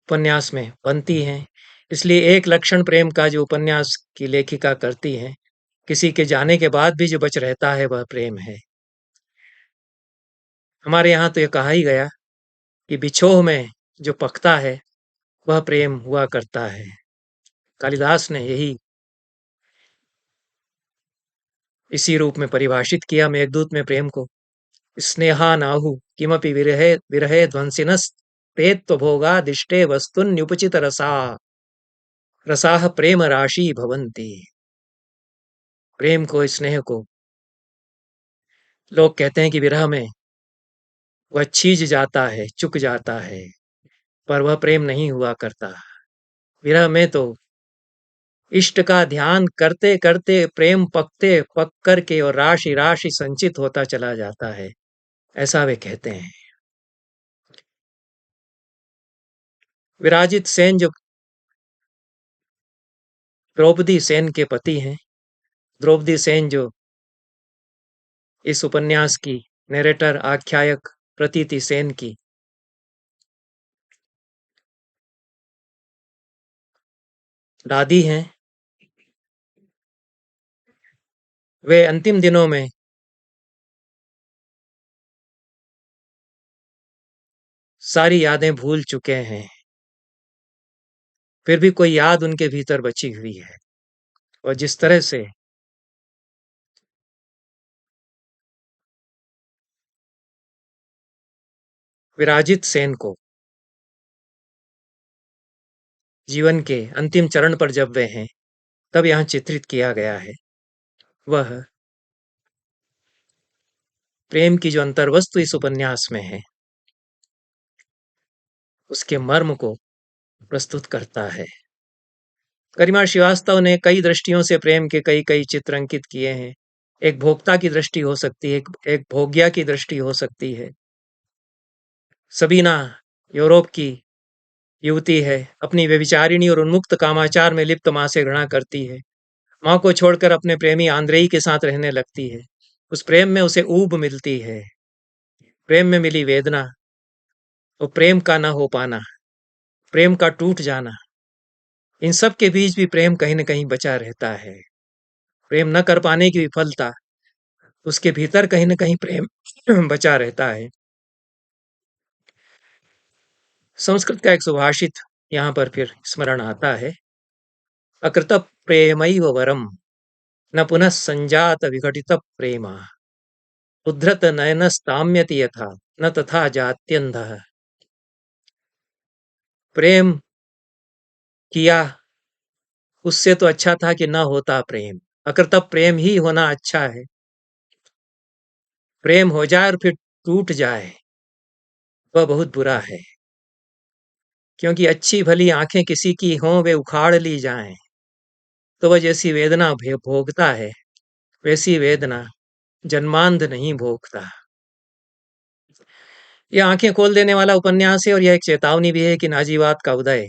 उपन्यास में बनती हैं। इसलिए एक लक्षण प्रेम का जो उपन्यास की लेखिका करती हैं, किसी के जाने के बाद भी जो बच रहता है वह प्रेम है। हमारे यहाँ तो ये कहा ही गया कि बिछोह में जो पकता है वह प्रेम हुआ करता है। कालिदास ने यही इसी रूप में परिभाषित किया मेघदूत में प्रेम को। स्नेहा नाहु किमपि विरहे विरहे ध्वंसिनस् तेत्त्वभोगादिष्टे वस्तुन्युपचित रसा रसाः प्रेम राशि भवन्ति। प्रेम को, स्नेह को लोग कहते हैं कि विरह में वह छीज जाता है, चुक जाता है, पर वह प्रेम नहीं हुआ करता। विरह में तो इष्ट का ध्यान करते करते प्रेम पकते पक करके और राशि राशि संचित होता चला जाता है, ऐसा वे कहते हैं। विराजित सेन जो द्रौपदी सेन के पति हैं, द्रौपदी सेन जो इस उपन्यास की नरेटर, आख्यायक प्रतीति सेन की दादी हैं, वे अंतिम दिनों में सारी यादें भूल चुके हैं, फिर भी कोई याद उनके भीतर बची हुई है। और जिस तरह से विराजित सेन को जीवन के अंतिम चरण पर जब वे हैं, तब यहाँ चित्रित किया गया है, वह प्रेम की जो अंतर्वस्तु इस उपन्यास में है, उसके मर्म को प्रस्तुत करता है। गरिमा श्रीवास्तव ने कई दृष्टियों से प्रेम के कई कई चित्र अंकित किए हैं। एक भोक्ता की दृष्टि हो सकती है, एक भोग्या की दृष्टि हो सकती है। सबीना यूरोप की युवती है, अपनी व्यभिचारिणी और उन्मुक्त कामाचार में लिप्त माँ से घृणा करती है। माँ को छोड़कर अपने प्रेमी आंद्रेई के साथ रहने लगती है। उस प्रेम में उसे ऊब मिलती है, प्रेम में मिली वेदना, और प्रेम का न हो पाना, प्रेम का टूट जाना, इन सब के बीच भी प्रेम कहीं न कहीं बचा रहता है। प्रेम न कर पाने की विफलता, उसके भीतर कहीं न कहीं प्रेम बचा रहता है। संस्कृत का एक सुभाषित यहाँ पर फिर स्मरण आता है, अकृत प्रेमैव वरम न पुनः संजात विघटित प्रेमा उद्धृत नयनस्ताम्यति यथा न तथा जात्यंधः। प्रेम किया उससे तो अच्छा था कि न होता प्रेम। अकृत प्रेम ही होना अच्छा है। प्रेम हो जाए और फिर टूट जाए, वह बहुत बुरा है। क्योंकि अच्छी भली आंखें किसी की हों, वे उखाड़ ली जाएं, तो वह जैसी वेदना भोगता है, वैसी वेदना जन्मांध नहीं भोगता। यह आंखें खोल देने वाला उपन्यास है, और यह एक चेतावनी भी है कि नाजीवाद का उदय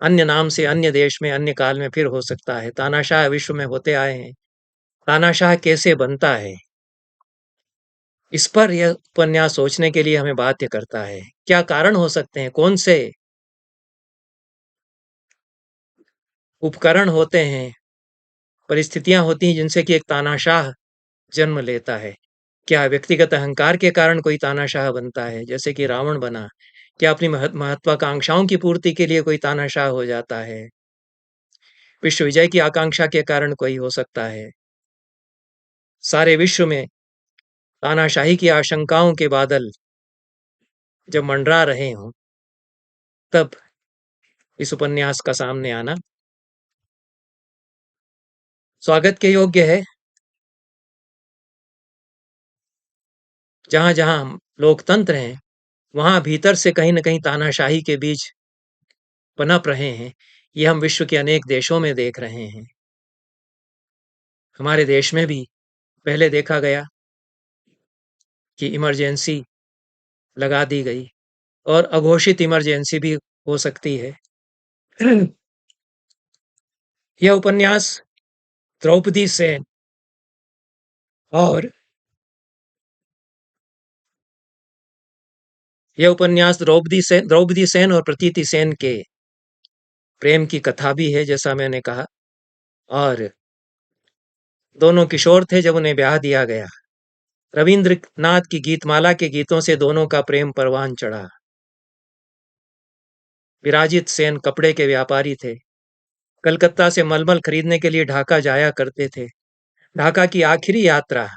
अन्य नाम से, अन्य देश में, अन्य काल में फिर हो सकता है। तानाशाह विश्व में होते आए हैं। तानाशाह कैसे बनता है, इस पर यह उपन्यास सोचने के लिए हमें बाध्य करता है। क्या कारण हो सकते हैं, कौन से उपकरण होते हैं, परिस्थितियां होती हैं जिनसे कि एक तानाशाह जन्म लेता है। क्या व्यक्तिगत अहंकार के कारण कोई तानाशाह बनता है, जैसे कि रावण बना? क्या अपनी महत्वाकांक्षाओं की पूर्ति के लिए कोई तानाशाह हो जाता है? विश्व विजय की आकांक्षा के कारण कोई हो सकता है। सारे विश्व में तानाशाही की आशंकाओं के बादल जब मंडरा रहे हों, तब इस उपन्यास का सामने आना स्वागत के योग्य है। जहां जहां लोकतंत्र हैं, वहां भीतर से कहीं न कहीं तानाशाही के बीज पनप रहे हैं। ये हम विश्व के अनेक देशों में देख रहे हैं। हमारे देश में भी पहले देखा गया कि इमरजेंसी लगा दी गई, और अघोषित इमरजेंसी भी हो सकती है। यह उपन्यास द्रौपदी सेन और यह उपन्यास द्रौपदी सेन और प्रतीति सेन के प्रेम की कथा भी है, जैसा मैंने कहा। और दोनों किशोर थे जब उन्हें ब्याह दिया गया। रविंद्रनाथ की गीतमाला के गीतों से दोनों का प्रेम परवान चढ़ा। विराजित सेन कपड़े के व्यापारी थे। कलकत्ता से मलमल खरीदने के लिए ढाका जाया करते थे। ढाका की आखिरी यात्रा,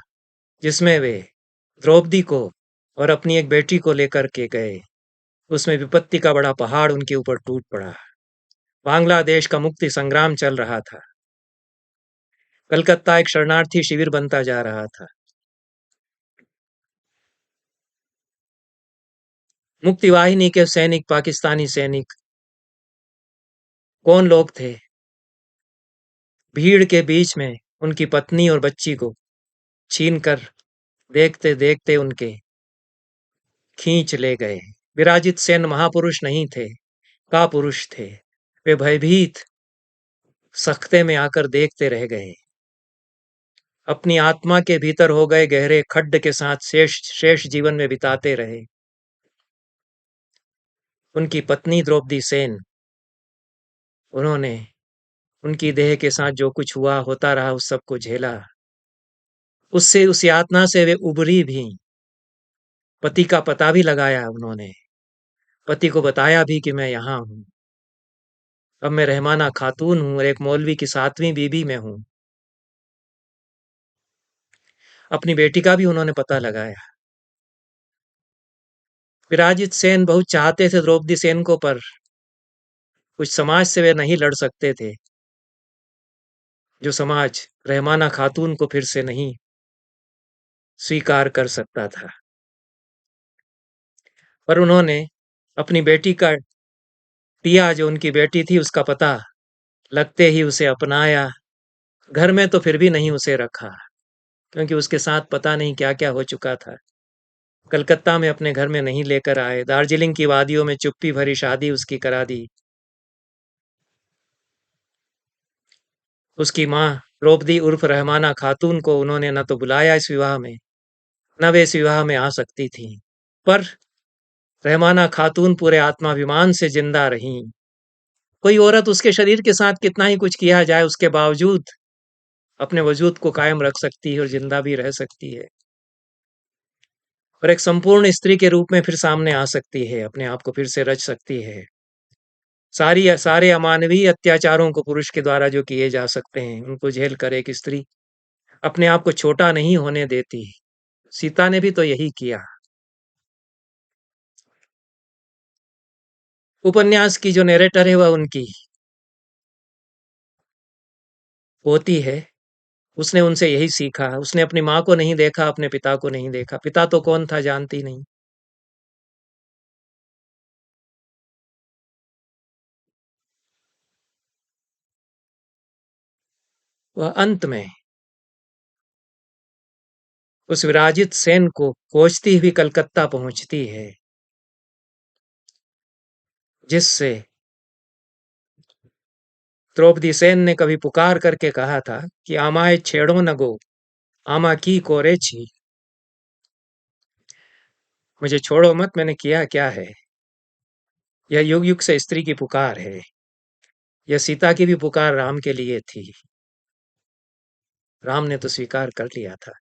जिसमें वे द्रौपदी को और अपनी एक बेटी को लेकर के गए, उसमें विपत्ति का बड़ा पहाड़ उनके ऊपर टूट पड़ा। बांग्लादेश का मुक्ति संग्राम चल रहा था। कलकत्ता एक शरणार्थी शिविर बनता जा रहा था। मुक्ति वाहिनी के सैनिक, पाकिस्तानी सैनिक, कौन लोग थे? भीड़ के बीच में उनकी पत्नी और बच्ची को छीनकर देखते देखते उनके खींच ले गए। विराजित सेन महापुरुष नहीं थे, कापुरुष थे। वे भयभीत सख्ते में आकर देखते रह गए। अपनी आत्मा के भीतर हो गए गहरे खड्ड के साथ शेष जीवन में बिताते रहे। उनकी पत्नी द्रौपदी सेन, उन्होंने उनकी देह के साथ जो कुछ हुआ होता रहा, उस सबको झेला। उससे, उस यातना से वे उबरी भी। पति का पता भी लगाया उन्होंने। पति को बताया भी कि मैं यहाँ हूँ। अब मैं रहमाना खातून हूँ और एक मौलवी की 7वीं बीबी में हूँ। अपनी बेटी का भी उन्होंने पता लगाया। विराजित सेन बहुत चाहते थे द्रौपदी सेन को, पर कुछ समाज से वे नहीं लड़ सकते थे, जो समाज रहमाना खातून को फिर से नहीं स्वीकार कर सकता था। पर उन्होंने अपनी बेटी का, टिया जो उनकी बेटी थी, उसका पता लगते ही उसे अपनाया। घर में तो फिर भी नहीं उसे रखा, क्योंकि उसके साथ पता नहीं क्या क्या हो चुका था। कलकत्ता में अपने घर में नहीं लेकर आए। दार्जिलिंग की वादियों में चुप्पी भरी शादी उसकी करा दी। उसकी माँ द्रौपदी उर्फ रहमाना खातून को उन्होंने न तो बुलाया इस विवाह में, न वे इस विवाह में आ सकती थी। पर रहमाना खातून पूरे आत्माभिमान से जिंदा रहीं। कोई औरत उसके शरीर के साथ कितना ही कुछ किया जाए, उसके बावजूद अपने वजूद को कायम रख सकती है और जिंदा भी रह सकती है, और एक संपूर्ण स्त्री के रूप में फिर सामने आ सकती है, अपने आप को फिर से रच सकती है। सारे अमानवीय अत्याचारों को पुरुष के द्वारा जो किए जा सकते हैं, उनको झेल कर एक स्त्री अपने आप को छोटा नहीं होने देती। सीता ने भी तो यही किया। उपन्यास की जो नरेटर है वह उनकी पोती है। उसने उनसे यही सीखा। उसने अपनी माँ को नहीं देखा, अपने पिता को नहीं देखा। पिता तो कौन था जानती नहीं। वह अंत में उस विराजित सेन को खोजती हुई कलकत्ता पहुंचती है, जिससे द्रौपदी सेन ने कभी पुकार करके कहा था कि आमाए छेड़ो न गो, आमा की कोरे छी। मुझे छोड़ो मत, मैंने किया क्या है। यह युग युग से स्त्री की पुकार है। यह सीता की भी पुकार राम के लिए थी। राम ने तो स्वीकार कर लिया था।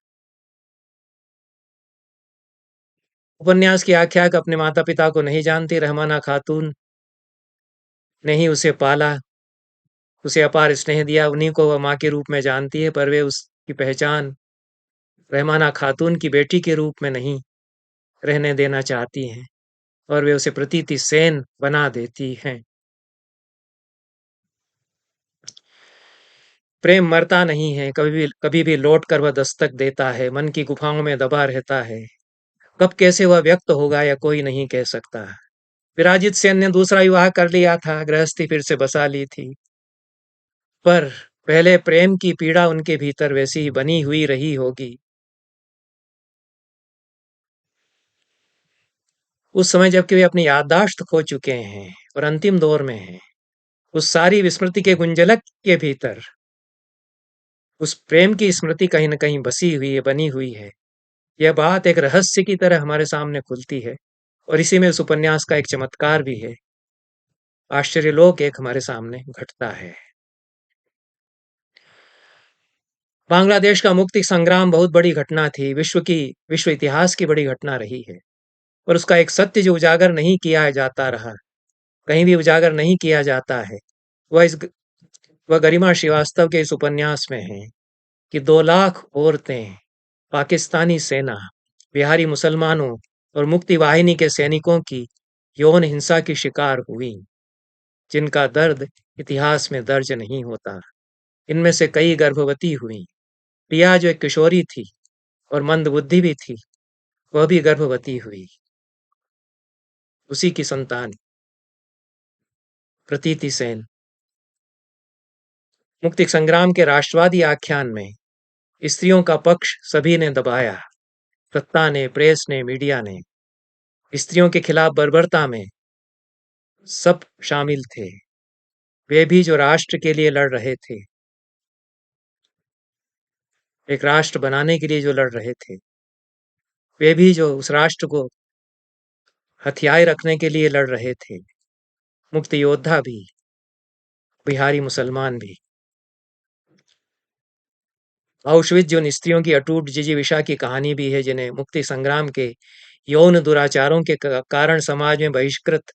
उपन्यास की आख्याक अपने माता पिता को नहीं जानती। रहमाना खातून ने ही उसे पाला, उसे अपार स्नेह दिया। उन्हीं को वह माँ के रूप में जानती है, पर वे उसकी पहचान रहमाना खातून की बेटी के रूप में नहीं रहने देना चाहती हैं, और वे उसे प्रतीति सेन बना देती हैं। प्रेम मरता नहीं है, कभी भी लौट कर वह दस्तक देता है, मन की गुफाओं में दबा रहता है। कब कैसे वह व्यक्त होगा या कोई नहीं कह सकता। विराजित सेन ने दूसरा विवाह कर लिया था, गृहस्थी फिर से बसा ली थी, पर पहले प्रेम की पीड़ा उनके भीतर वैसी ही बनी हुई रही होगी। उस समय जबकि वे अपनी याददाश्त खो चुके हैं और अंतिम दौर में हैं, उस सारी विस्मृति के गुंजलक के भीतर उस प्रेम की स्मृति कहीं न कहीं बसी हुई है, बनी हुई है। यह बात एक रहस्य की तरह हमारे सामने खुलती है। और इसी में उस उपन्यास का एक चमत्कार भी है। आश्चर्यलोक एक हमारे सामने घटता है। बांग्लादेश का मुक्ति संग्राम बहुत बड़ी घटना थी, विश्व इतिहास की बड़ी घटना रही है। और उसका एक सत्य जो उजागर नहीं किया जाता रहा, कहीं भी उजागर नहीं किया जाता है, वह इस वह गरिमा श्रीवास्तव के इस उपन्यास में है कि 2 लाख औरतें पाकिस्तानी सेना, बिहारी मुसलमानों और मुक्ति वाहिनी के सैनिकों की यौन हिंसा की शिकार हुई, जिनका दर्द इतिहास में दर्ज नहीं होता। इनमें से कई गर्भवती हुई। प्रिया जो एक किशोरी थी और मंदबुद्धि भी थी, वह भी गर्भवती हुई। उसी की संतान प्रतीति सेन। मुक्ति संग्राम के राष्ट्रवादी आख्यान में स्त्रियों का पक्ष सभी ने दबाया। सत्ता ने, प्रेस ने, मीडिया ने। स्त्रियों के खिलाफ बर्बरता में सब शामिल थे। वे भी जो राष्ट्र के लिए लड़ रहे थे, एक राष्ट्र बनाने के लिए जो लड़ रहे थे, वे भी जो उस राष्ट्र को हथियाए रखने के लिए लड़ रहे थे। मुक्ति योद्धा भी, बिहारी मुसलमान भी। आउशविट्ज जो स्त्रियों की अटूट जिजीविषा की कहानी भी है, जिन्हें मुक्ति संग्राम के यौन दुराचारों के कारण समाज में बहिष्कृत,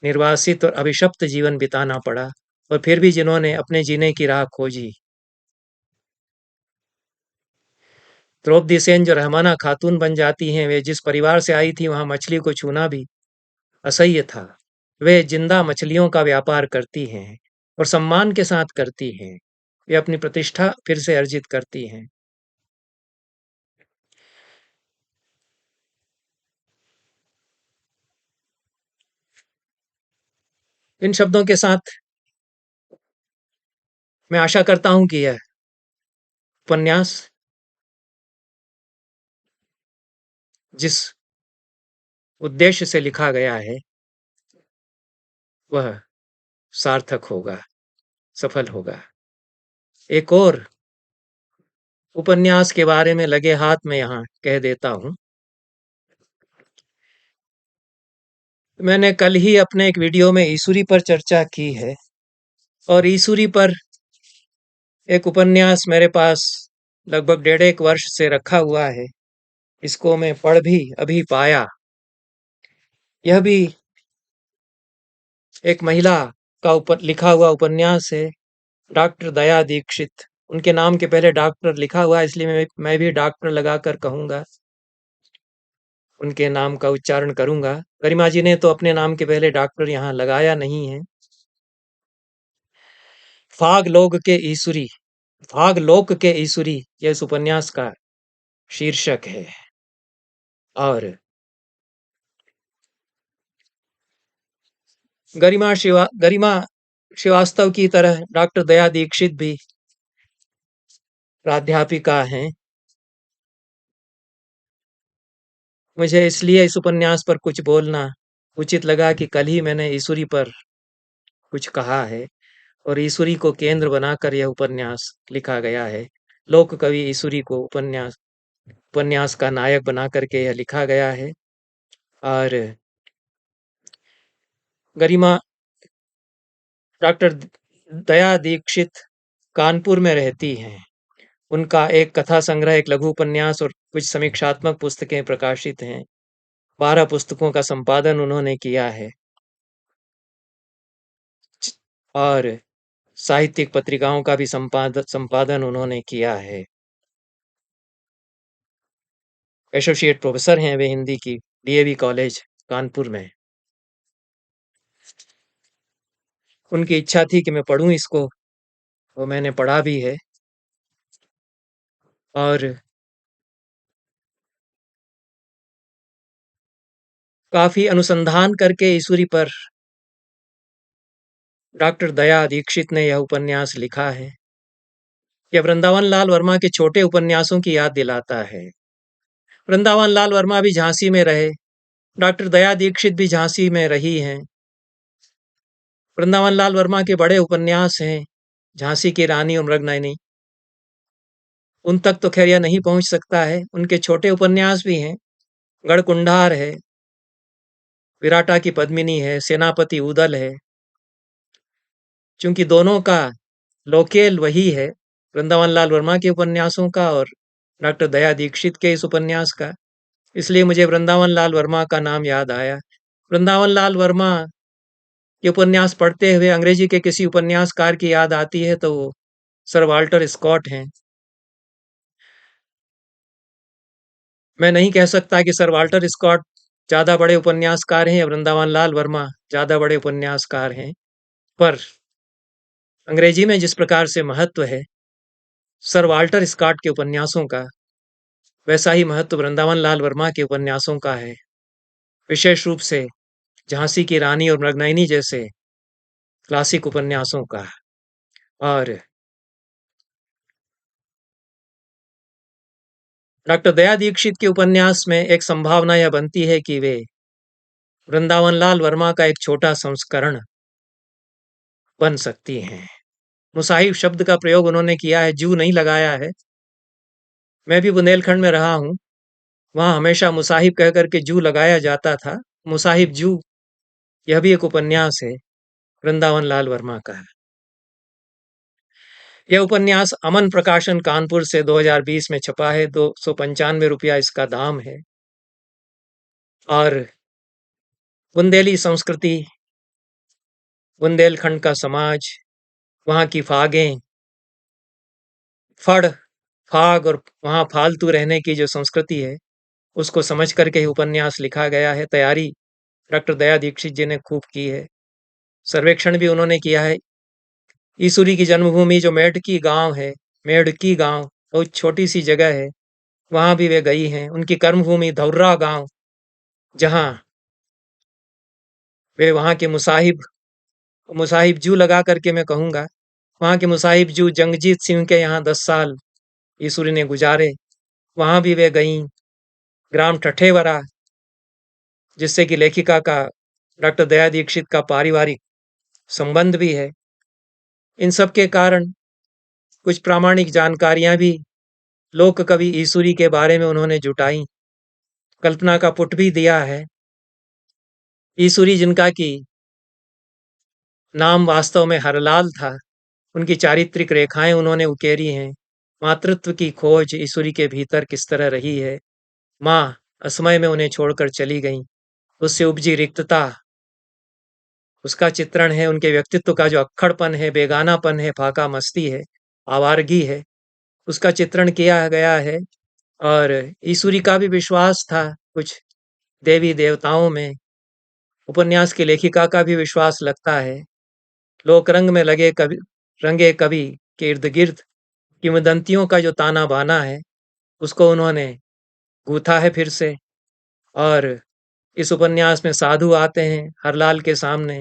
निर्वासित और अभिशप्त जीवन बिताना पड़ा, और फिर भी जिन्होंने अपने जीने की राह खोजी। द्रौपदी सेन जो रहमाना खातून बन जाती हैं, वे जिस परिवार से आई थी वहां मछली को छूना भी असह्य था। वे जिंदा मछलियों का व्यापार करती हैं और सम्मान के साथ करती हैं। वे अपनी प्रतिष्ठा फिर से अर्जित करती हैं। इन शब्दों के साथ मैं आशा करता हूं कि यह उपन्यास जिस उद्देश्य से लिखा गया है वह सार्थक होगा, सफल होगा। एक और उपन्यास के बारे में लगे हाथ में यहाँ कह देता हूं। मैंने कल ही अपने एक वीडियो में ईसुरी पर चर्चा की है, और ईसुरी पर एक उपन्यास मेरे पास लगभग 1.5 वर्ष से रखा हुआ है। इसको मैं पढ़ भी अभी पाया। यह भी एक महिला का लिखा हुआ उपन्यास है, डॉक्टर दया दीक्षित। उनके नाम के पहले डॉक्टर लिखा हुआ है, इसलिए मैं भी डॉक्टर लगाकर कहूंगा, उनके नाम का उच्चारण करूंगा। गरिमा जी ने तो अपने नाम के पहले डॉक्टर यहाँ लगाया नहीं है। फाग लोक के ईसुरी, फाग लोक के ईसुरी, यह इस उपन्यास का शीर्षक है। और गरिमा श्रीवास्तव की तरह डॉक्टर दया दीक्षित भी प्राध्यापिका हैं। मुझे इसलिए इस उपन्यास पर कुछ बोलना उचित लगा कि कल ही मैंने ईसुरी पर कुछ कहा है, और ईसुरी को केंद्र बनाकर यह उपन्यास लिखा गया है। लोक कवि ईसुरी को उपन्यास का नायक बना करके यह लिखा गया है। और गरिमा डॉक्टर दया दीक्षित कानपुर में रहती हैं। उनका एक कथा संग्रह, एक लघु उपन्यास और कुछ समीक्षात्मक पुस्तकें प्रकाशित हैं। 12 पुस्तकों का संपादन उन्होंने किया है, और साहित्यिक पत्रिकाओं का भी संपादन उन्होंने किया है। एसोसिएट प्रोफेसर हैं वे हिंदी की, डीएवी कॉलेज कानपुर में। उनकी इच्छा थी कि मैं पढ़ूं इसको, वो मैंने पढ़ा भी है। और काफी अनुसंधान करके ईश्वरी पर डॉक्टर दया दीक्षित ने यह उपन्यास लिखा है। यह वृंदावन लाल वर्मा के छोटे उपन्यासों की याद दिलाता है। वृंदावन लाल वर्मा भी झांसी में रहे, डॉक्टर दया दीक्षित भी झांसी में रही हैं। वृंदावन लाल वर्मा के बड़े उपन्यास हैं, झांसी की रानी और मृगनयनी। उन तक तो खैर यह नहीं पहुंच सकता है। उनके छोटे उपन्यास भी हैं, गढ़कुंडार है, विराटा की पद्मिनी है, सेनापति उदल है। चूंकि दोनों का लोकेल वही है, वृंदावन लाल वर्मा के उपन्यासों का और डॉक्टर दया दीक्षित के इस उपन्यास का, इसलिए मुझे वृंदावन लाल वर्मा का नाम याद आया। वृंदावन लाल वर्मा के उपन्यास पढ़ते हुए अंग्रेजी के किसी उपन्यासकार की याद आती है तो वो सर वाल्टर स्कॉट हैं। मैं नहीं कह सकता कि सर वाल्टर स्कॉट ज़्यादा बड़े उपन्यासकार हैं या वृंदावन लाल वर्मा ज़्यादा बड़े उपन्यासकार हैं, पर अंग्रेजी में जिस प्रकार से महत्व है सर वाल्टर स्कॉट के उपन्यासों का, वैसा ही महत्व वृंदावन लाल वर्मा के उपन्यासों का है। विशेष रूप से झांसी की रानी और मृगनयनी जैसे क्लासिक उपन्यासों का। और डॉक्टर दया दीक्षित के उपन्यास में एक संभावना यह बनती है कि वे वृंदावन लाल वर्मा का एक छोटा संस्करण बन सकती हैं। मुसाहिब शब्द का प्रयोग उन्होंने किया है, जू नहीं लगाया है। मैं भी बुंदेलखंड में रहा हूँ, वहाँ हमेशा मुसाहिब कह करके जू लगाया जाता था। मुसाहिब जू, यह भी एक उपन्यास है वृंदावन लाल वर्मा का। यह उपन्यास अमन प्रकाशन कानपुर से 2020 में छपा है। 295 रुपया इसका दाम है। और बुंदेली संस्कृति, बुंदेलखंड का समाज, वहाँ की फागें, फड़, फाग और वहाँ फालतू रहने की जो संस्कृति है, उसको समझ करके ही उपन्यास लिखा गया है। तैयारी डॉक्टर दया दीक्षित जी ने खूब की है। सर्वेक्षण भी उन्होंने किया है। ईसुरी की जन्मभूमि जो मेडकी गांव है, मेडकी गांव बहुत छोटी सी जगह है, वहां भी वे गई हैं। उनकी कर्मभूमि धौर्रा गांव, जहां वे वहां के मुसाहिब मुसाहिब जू लगा करके मैं कहूँगा, वहाँ के मुसाहिब जू जंगजीत सिंह के यहाँ 10 साल ईसुरी ने गुजारे, वहाँ भी वे गईं। ग्राम ठठेवरा, जिससे कि लेखिका का डॉक्टर दया दीक्षित का पारिवारिक संबंध भी है। इन सब के कारण कुछ प्रामाणिक जानकारियां भी लोक कवि ईसुरी के बारे में उन्होंने जुटाई। कल्पना का पुट भी दिया है। ईसुरी, जिनका कि नाम वास्तव में हरलाल था, उनकी चारित्रिक रेखाएं उन्होंने उकेरी हैं। मातृत्व की खोज ईसुरी के भीतर किस तरह रही है। माँ असमय में उन्हें छोड़कर चली गईं, उससे उपजी रिक्तता, उसका चित्रण है। उनके व्यक्तित्व का जो अक्खड़पन है, बेगानापन है, फाका मस्ती है, आवारगी है, उसका चित्रण किया गया है। और ईसुरी का भी विश्वास था कुछ देवी देवताओं में। उपन्यास की लेखिका का भी विश्वास लगता है। लोक रंग में लगे कवि, रंगे कवि के इर्द गिर्द किंवदंतियों का जो ताना बाना है, उसको उन्होंने गूथा है फिर से। और इस उपन्यास में साधु आते हैं हरलाल के सामने,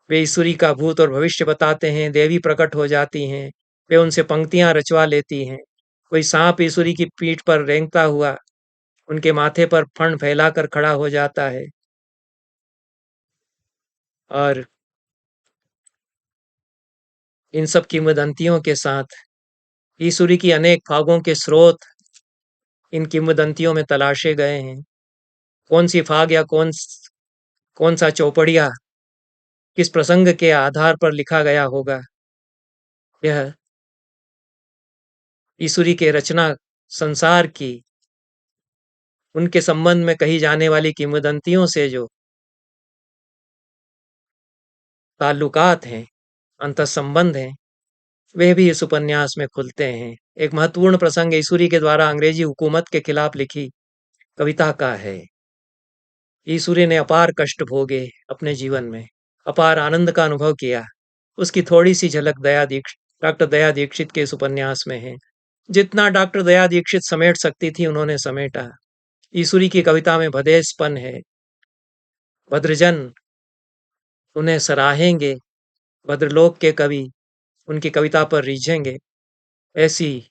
वे ईश्वरी का भूत और भविष्य बताते हैं। देवी प्रकट हो जाती हैं, वे उनसे पंक्तियां रचवा लेती हैं। कोई सांप ईश्वरी की पीठ पर रेंगता हुआ उनके माथे पर फण फैलाकर खड़ा हो जाता है। और इन सब किंवदंतियों के साथ ईश्वरी की अनेक फागों के स्रोत इन किंवदंतियों में तलाशे गए हैं। कौन सी फाग या कौन सा चौपड़िया किस प्रसंग के आधार पर लिखा गया होगा, यह ईश्वरी के रचना संसार की उनके संबंध में कही जाने वाली किंवदंतियों से जो ताल्लुकात हैं, अंतःसंबंध हैं, वे भी इस उपन्यास में खुलते हैं। एक महत्वपूर्ण प्रसंग ईश्वरी के द्वारा अंग्रेजी हुकूमत के खिलाफ लिखी कविता का है। ईश्वरी ने अपार कष्ट भोगे अपने जीवन में, अपार आनंद का अनुभव किया। उसकी थोड़ी सी झलक डॉक्टर दया दीक्षित के इस उपन्यास में है। जितना डॉक्टर दया दीक्षित समेट सकती थी उन्होंने समेटा। ईश्वरी की कविता में भदेसपन है। भद्रजन उन्हें सराहेंगे, भद्रलोक के कवि उनकी कविता पर रीझेंगे, ऐसी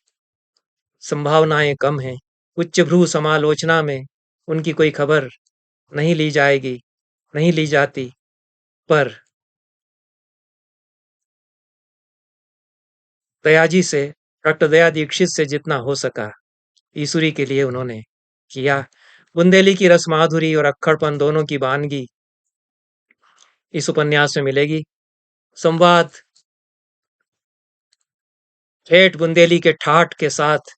संभावनाएं कम हैं। उच्च भ्रू समालोचना में उनकी कोई खबर नहीं ली जाएगी, नहीं ली जाती, पर दयाजी से, डॉक्टर दया दीक्षित से जितना हो सका ईश्वरी के लिए उन्होंने किया। बुंदेली की रस माधुरी और अक्खड़पन दोनों की वानगी इस उपन्यास में मिलेगी। संवाद ठेठ बुंदेली के ठाठ के साथ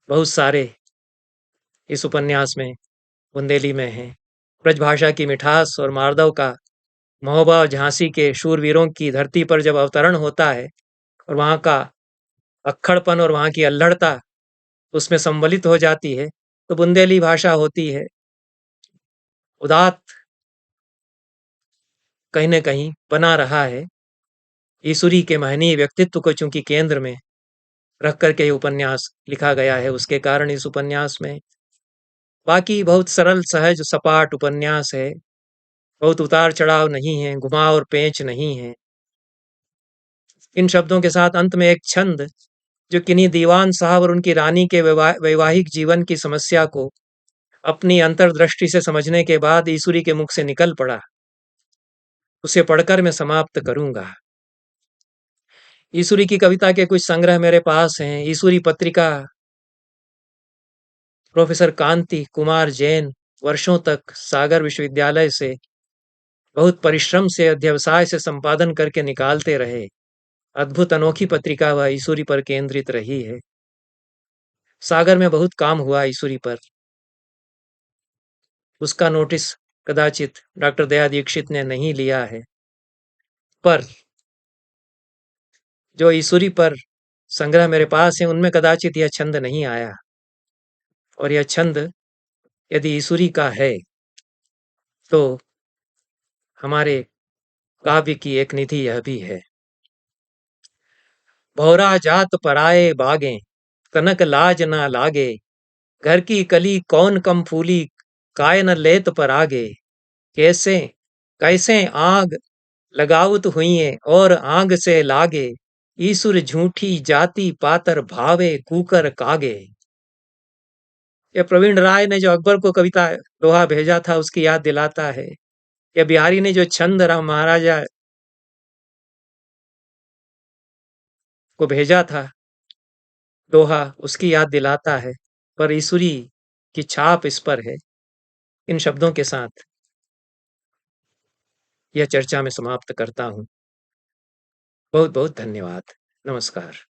बहुत सारे इस उपन्यास में बुंदेली में है। ब्रजभाषा की मिठास और मार्दव का महोबा और झांसी के शूरवीरों की धरती पर जब अवतरण होता है और वहाँ का अक्खड़पन और वहाँ की अल्हड़ता उसमें सम्मिलित हो जाती है, तो बुंदेली भाषा होती है उदात्त, कहीं न कहीं बना रहा है। ईश्वरी के महनीय व्यक्तित्व को चूंकि केंद्र में रख करके ये उपन्यास लिखा गया है, उसके कारण इस उपन्यास में बाकी बहुत सरल सहज सपाट उपन्यास है। बहुत उतार चढ़ाव नहीं है, घुमाव और पेंच नहीं है। इन शब्दों के साथ अंत में एक छंद जो किन्हीं दीवान साहब और उनकी रानी के वैवाहिक जीवन की समस्या को अपनी अंतर्दृष्टि से समझने के बाद ईश्वरी के मुख से निकल पड़ा, उसे पढ़कर मैं समाप्त करूंगा। ईश्वरी की कविता के कुछ संग्रह मेरे पास हैं। ईश्वरी पत्रिका प्रोफेसर कांति कुमार जैन वर्षों तक सागर विश्वविद्यालय से बहुत परिश्रम से अध्यवसाय से संपादन करके निकालते रहे। अद्भुत अनोखी पत्रिका वह ईश्वरी पर केंद्रित रही है। सागर में बहुत काम हुआ ईश्वरी पर। उसका नोटिस कदाचित डॉक्टर दया दीक्षित ने नहीं लिया है, पर जो ईश्वरी पर संग्रह मेरे पास है उनमें कदाचित यह छंद नहीं आया। और यह छंद यदि ईश्वरी का है तो हमारे काव्य की एक निधि यह भी है। भौरा जात पराए बागे, कनक लाज ना लागे, घर की कली कौन कम फूली, काय न लेत पर आगे। कैसे कैसे आग लगावत हुई और आग से लागे, ईसुर झूठी जाति पातर भावे कूकर कागे। यह प्रवीण राय ने जो अकबर को कविता दोहा भेजा था उसकी याद दिलाता है। यह बिहारी ने जो छंद राम महाराजा को भेजा था दोहा, उसकी याद दिलाता है। पर ईश्वरी की छाप इस पर है। इन शब्दों के साथ यह चर्चा में समाप्त करता हूं। बहुत बहुत धन्यवाद। नमस्कार।